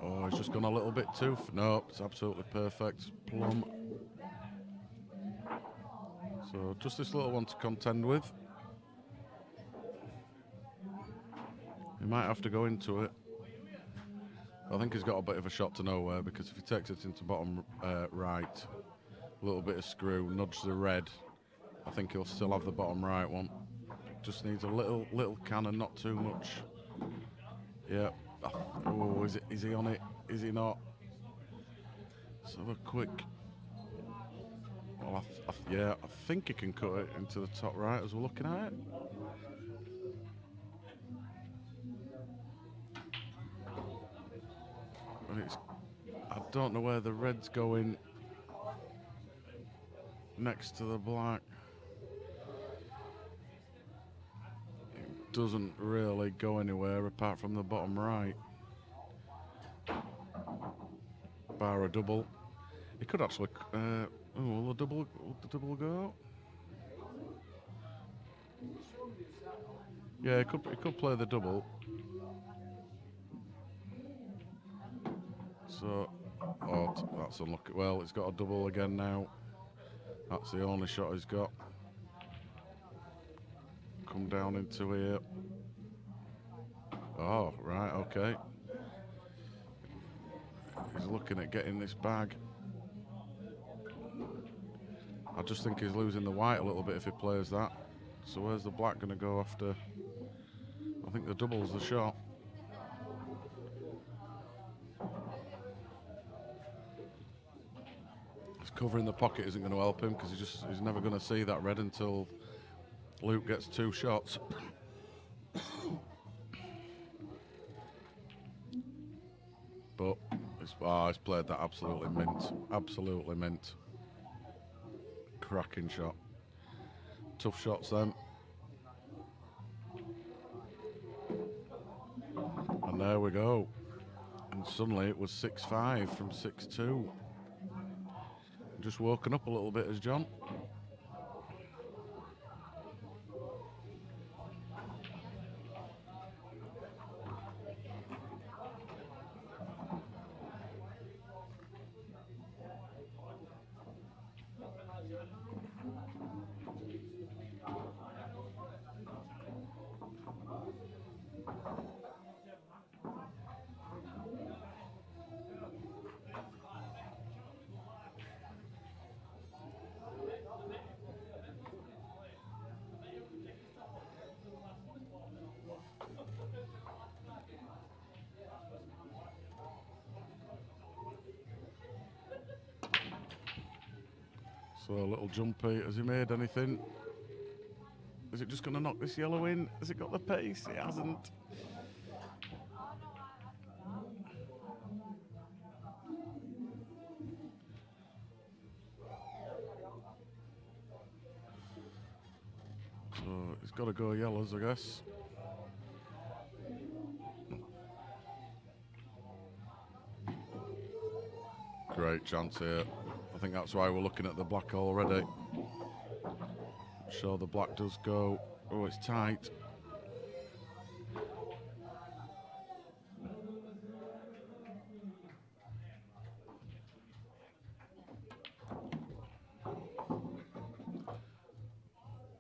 Oh, he's just gone a little bit too. No, it's absolutely perfect. Plum. So just this little one to contend with. He might have to go into it. I think he's got a bit of a shot to nowhere, because if he takes it into bottom right, a little bit of screw, nudge the red, I think he'll still have the bottom right one. Just needs a little cannon, not too much. Yeah. Oh, is he on it? Is he not? Let's have a quick. Well, yeah, I think he can cut it into the top right as we're looking at it. And I don't know where the red's going next to the black. It doesn't really go anywhere apart from the bottom right. Bar a double. He could actually. Will the double go? Yeah, he could play the double. So, that's unlucky. Well, he's got a double again now. That's the only shot he's got. Come down into here. Oh, right, okay. He's looking at getting this bag. I just think he's losing the white a little bit if he plays that. So where's the black going to go after? I think the double's the shot. His covering the pocket isn't going to help him, because he's never going to see that red until Luke gets 2 shots. But he's played that absolutely mint. Absolutely mint. Cracking shot. Tough shots then. And there we go. And suddenly it was 6-5 from 6-2. Just woken up a little bit as John. So a little jumpy. Has he made anything? Is it just going to knock this yellow in? Has it got the pace? It hasn't. So it's got to go yellows, I guess. Great chance here. I think that's why we're looking at the black already. Sure, the black does go. Oh, it's tight.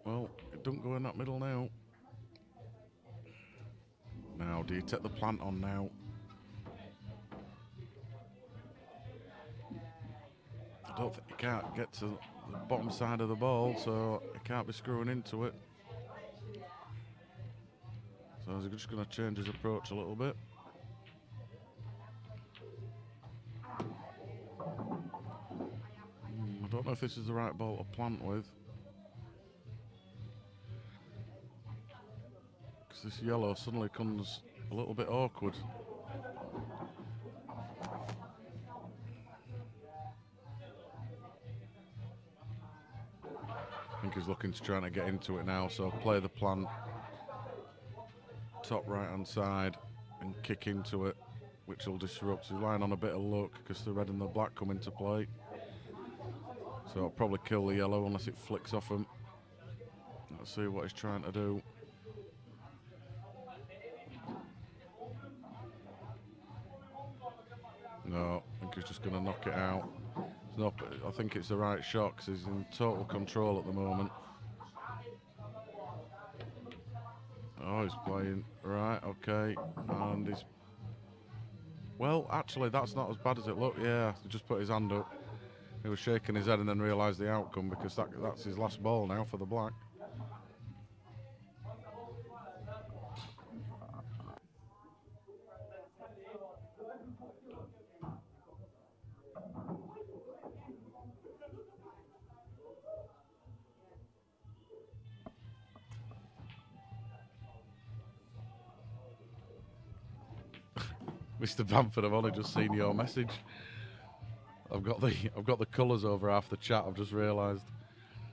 Well, it don't go in that middle now. Now, do you take the plant on now? I don't think you can't get to the bottom side of the ball, so you can't be screwing into it. So he's just going to change his approach a little bit. I don't know if this is the right ball to plant with. Because this yellow suddenly comes a little bit awkward. I think he's looking to try to get into it now, so play the plant. Top right hand side and kick into it, which will disrupt. He's relying on a bit of luck because the red and the black come into play. So I'll probably kill the yellow unless it flicks off him. Let's see what he's trying to do. No, I think he's just going to knock it out. It's not, I think it's the right shot because he's in total control at the moment. Oh, he's playing. Right, okay. And he's... Well, actually, that's not as bad as it looked. Yeah, he just put his hand up. He was shaking his head and then realised the outcome because that's his last ball now for the black. Mr. Bamford, I've only just seen your message. I've got the colours over half the chat. I've just realised,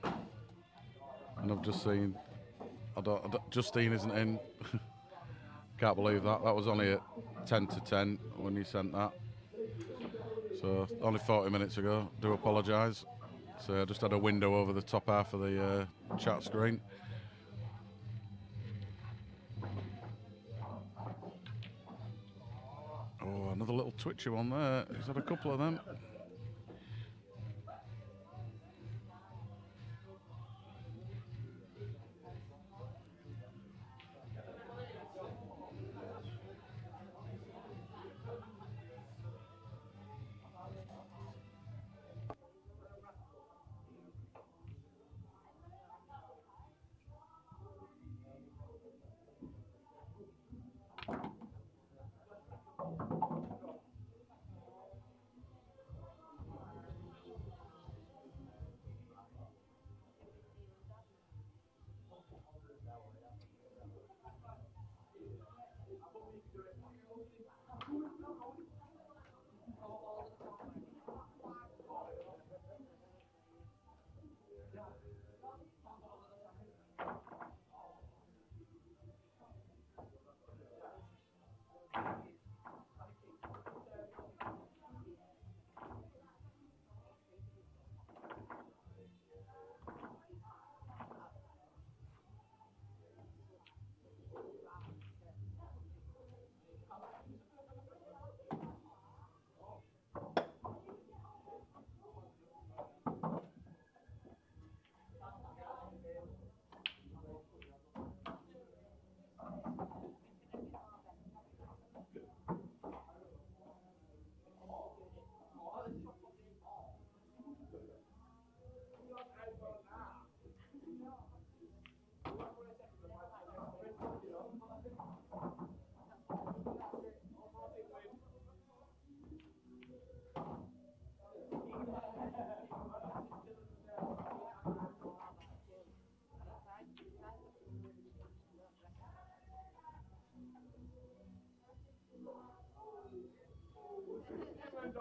and I've just seen. Justine isn't in. Can't believe that. That was only at 10 to 10 when you sent that. So only 40 minutes ago. Do apologise. So I just had a window over the top half of the chat screen. Oh, another little twitchy one there. He's had a couple of them.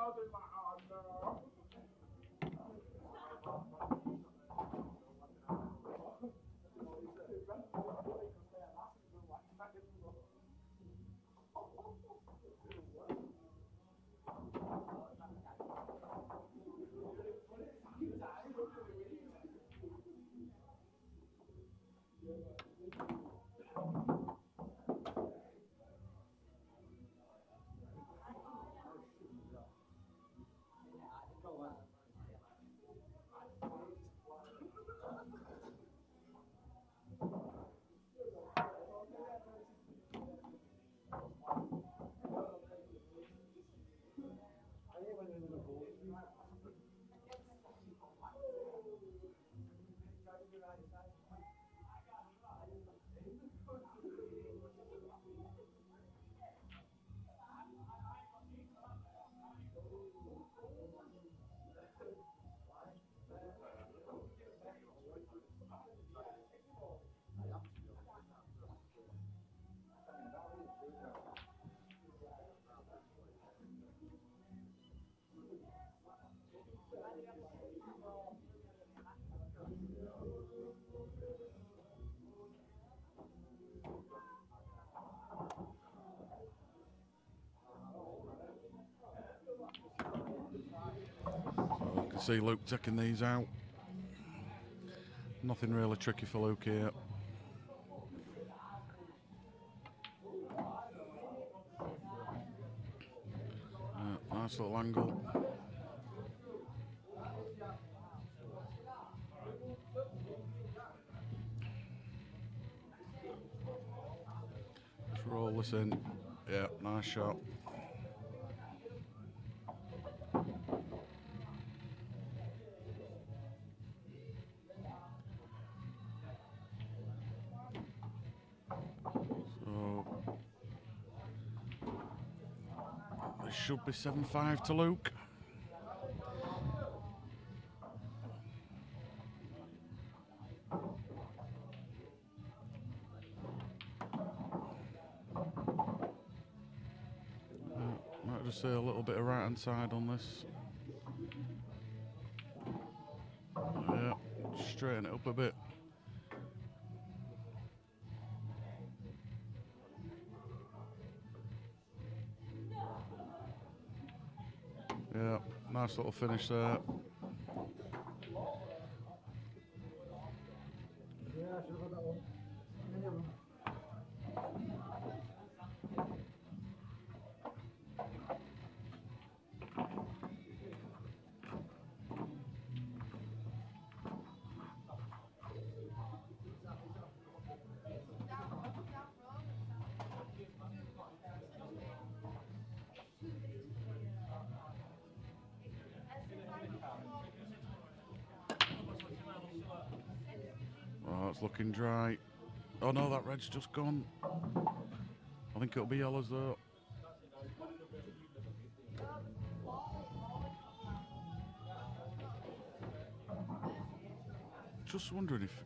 So I can see Luke taking these out. Nothing really tricky for Luke here. Nice little angle. Just roll this in. Yeah, nice shot. So this should be 7-5 to Luke. Might just say a little bit of right hand side on this. Yeah, straighten it up a bit. Yeah, nice little finish there. Oh, it's looking dry. Oh no, that red's just gone. I think it'll be yellows though. Just wondering if...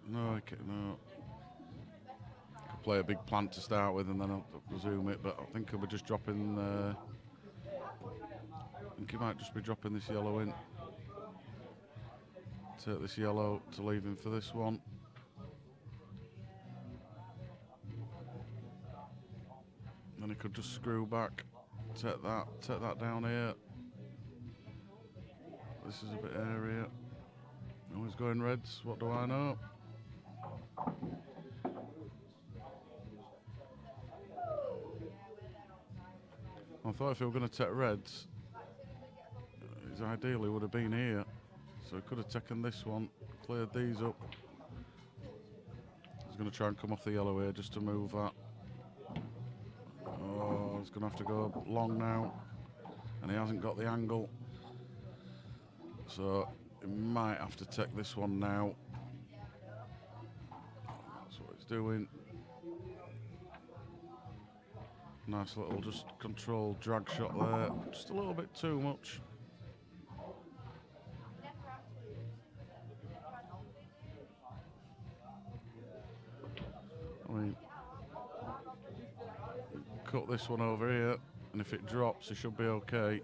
No, I can't, no. Could play a big plant to start with and then I'll resume it, but I think he'll be just dropping... I think he might just be dropping this yellow in. Take this yellow to leave him for this one. Then he could just screw back, take that down here. This is a bit airier. Oh, he's going reds, what do I know? I thought if he were going to take reds, he ideally would have been here. So he could have taken this one, cleared these up. He's going to try and come off the yellow here just to move that. Oh, he's going to have to go long now. And he hasn't got the angle. So he might have to take this one now. That's what he's doing. Nice little just controlled drag shot there. Just a little bit too much. I mean, cut this one over here, and and if it drops, it should be okay.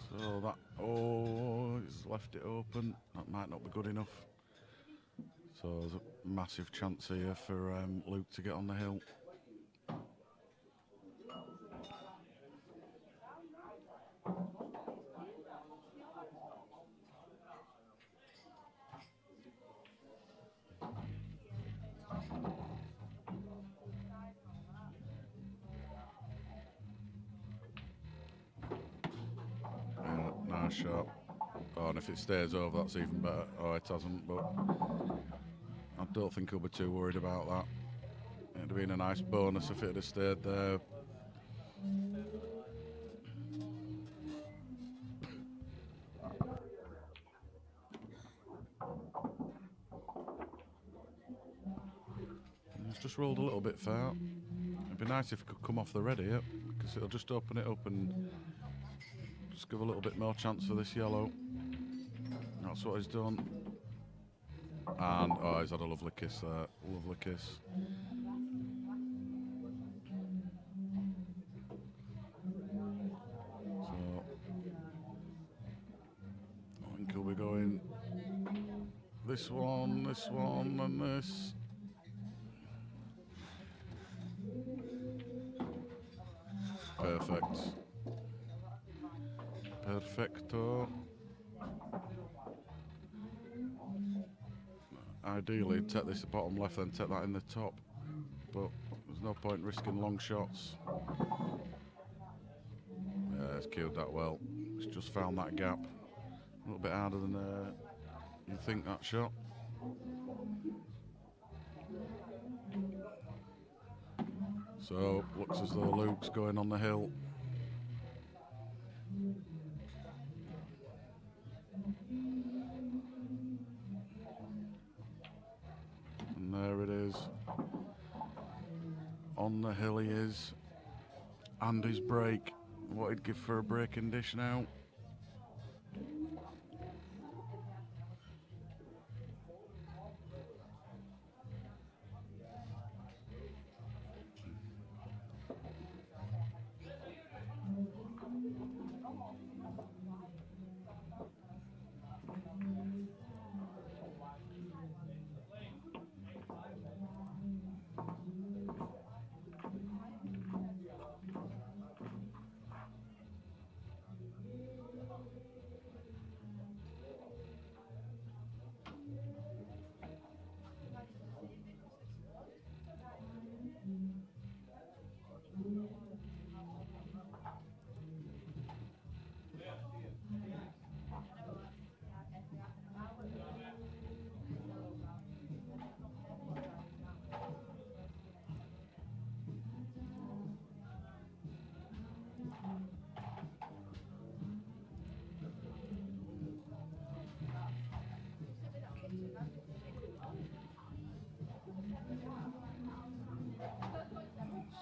So that, oh, he's left it open. That might not be good enough. So there's a massive chance here for Luke to get on the hill. Nice shot. Oh, and if it stays over, that's even better. Oh, it hasn't, but I don't think he'll be too worried about that. It'd have been a nice bonus if it had stayed there. It's just rolled a little bit far. It'd be nice if it could come off the red here, because it'll just open it up and just give a little bit more chance for this yellow. That's what he's done. And, oh, he's had a lovely kiss there. Lovely kiss. So, I think he'll be going this one, and this. Perfect. Perfecto. Ideally, take this bottom left, then take that in the top. But there's no point risking long shots. Yeah, it's killed that well. It's just found that gap. A little bit harder than you think, that shot. So, looks as though Luke's going on the hill. And there it is. On the hill he is. And his break. What he'd give for a breaking dish now.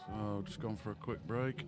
So, just gone for a quick break.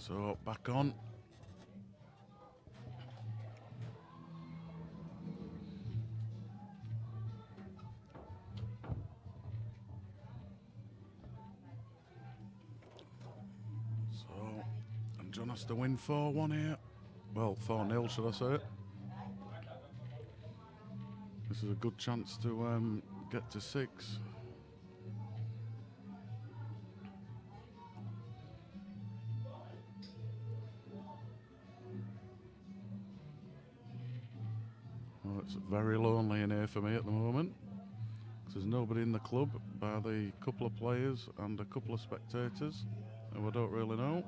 So back on. So, and John has to win 4-1 here. Well, 4-0 should I say. This is a good chance to get to 6. Well, it's very lonely in here for me at the moment, because there's nobody in the club bar the couple of players and a couple of spectators who I don't really know.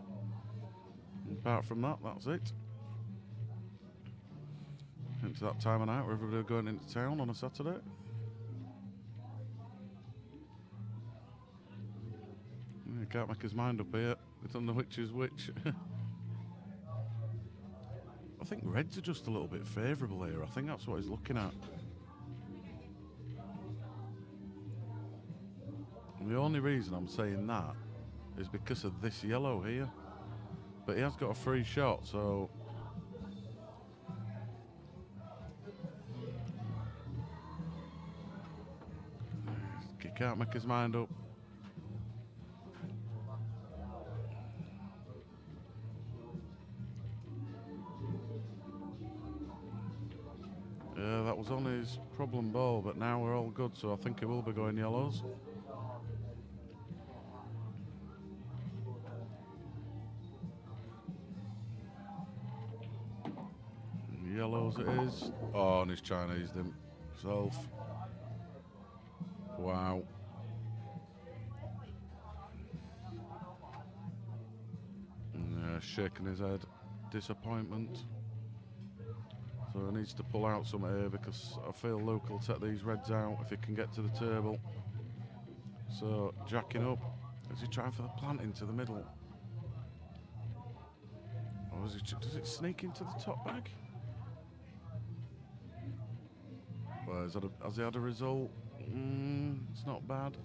And apart from that, that's it. Into that time of night where everybody are going into town on a Saturday. He can't make his mind up here. We don't know which is which. I think reds are just a little bit favourable here. I think that's what he's looking at. And the only reason I'm saying that is because of this yellow here. But he has got a free shot, so... he can't make his mind up. Yeah, that was on his problem ball, but now we're all good, so I think it will be going yellows. Yellows it is. Oh, and he's Chinese himself. Wow. Yeah, shaking his head. Disappointment. So he needs to pull out some here, because I feel Luke will take these reds out if he can get to the table. So jacking up. Is he trying for the plant into the middle? Or is he, does it sneak into the top bag? Well, has he had a result? It's not bad.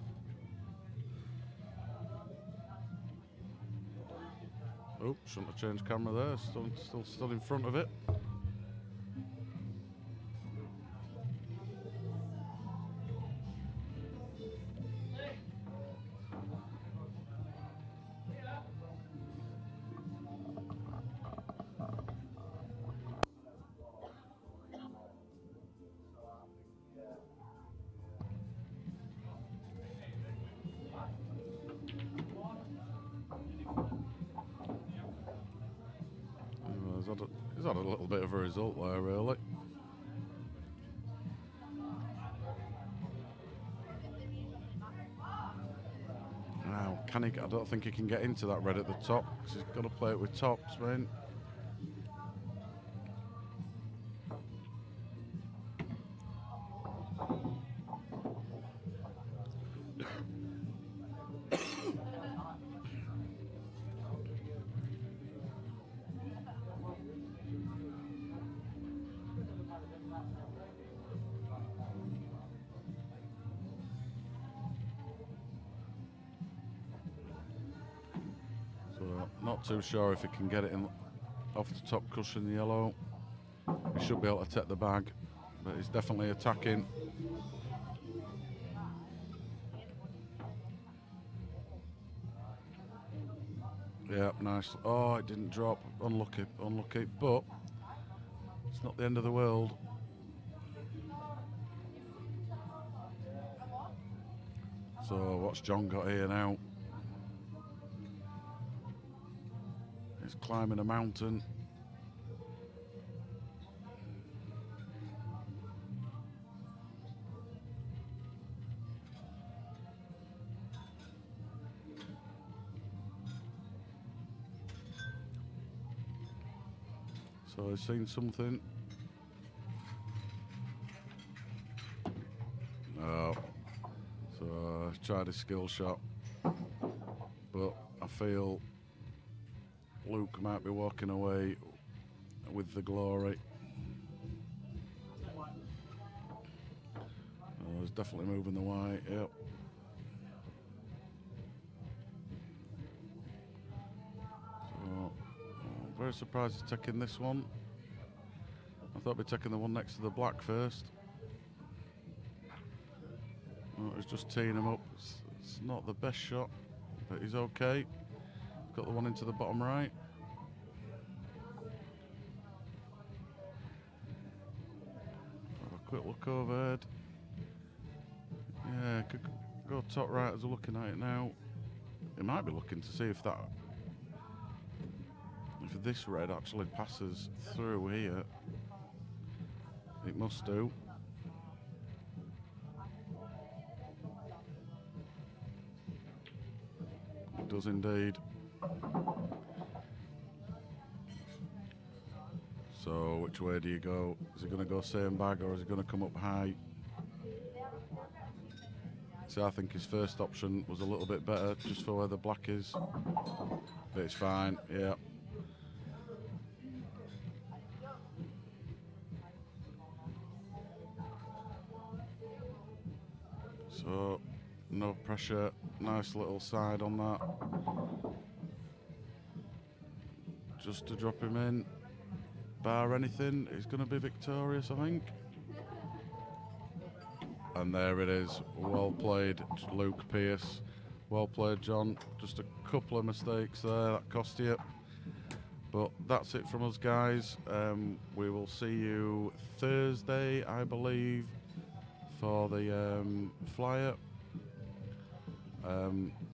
Oh, shouldn't have changed camera there. Still stood in front of it. He's had a little bit of a result there, really. Now, can he? I don't think he can get into that red at the top, because he's got to play it with tops, man. Not too sure if he can get it in off the top cushion, the yellow. He should be able to take the bag, but he's definitely attacking. Yeah, nice. Oh, it didn't drop. Unlucky, unlucky, but it's not the end of the world. So what's John got here now? He's climbing a mountain. So he's seen something. No. So he's tried a skill shot. But I feel Luke might be walking away with the glory. Oh, he's definitely moving the white, yep. So very surprised he's taking this one. I thought we'd taking the one next to the black first. Oh, he's just teeing him up. It's not the best shot, but he's okay. Got the one into the bottom right. Have a quick look overhead. Yeah, could go top right as we're looking at it now. He might be looking to see if this red actually passes through here. It must do. It does indeed. So which way do you go? Is he going to go same bag or is he going to come up high? See, I think his first option was a little bit better just for where the black is. But it's fine, yeah. So, no pressure, nice little side on that. Just to drop him in. Bar anything, he's going to be victorious, I think. And there it is. Well played, Luke Pearce. Well played, John. Just a couple of mistakes there that cost you. But that's it from us, guys. We will see you Thursday, I believe, for the flyer.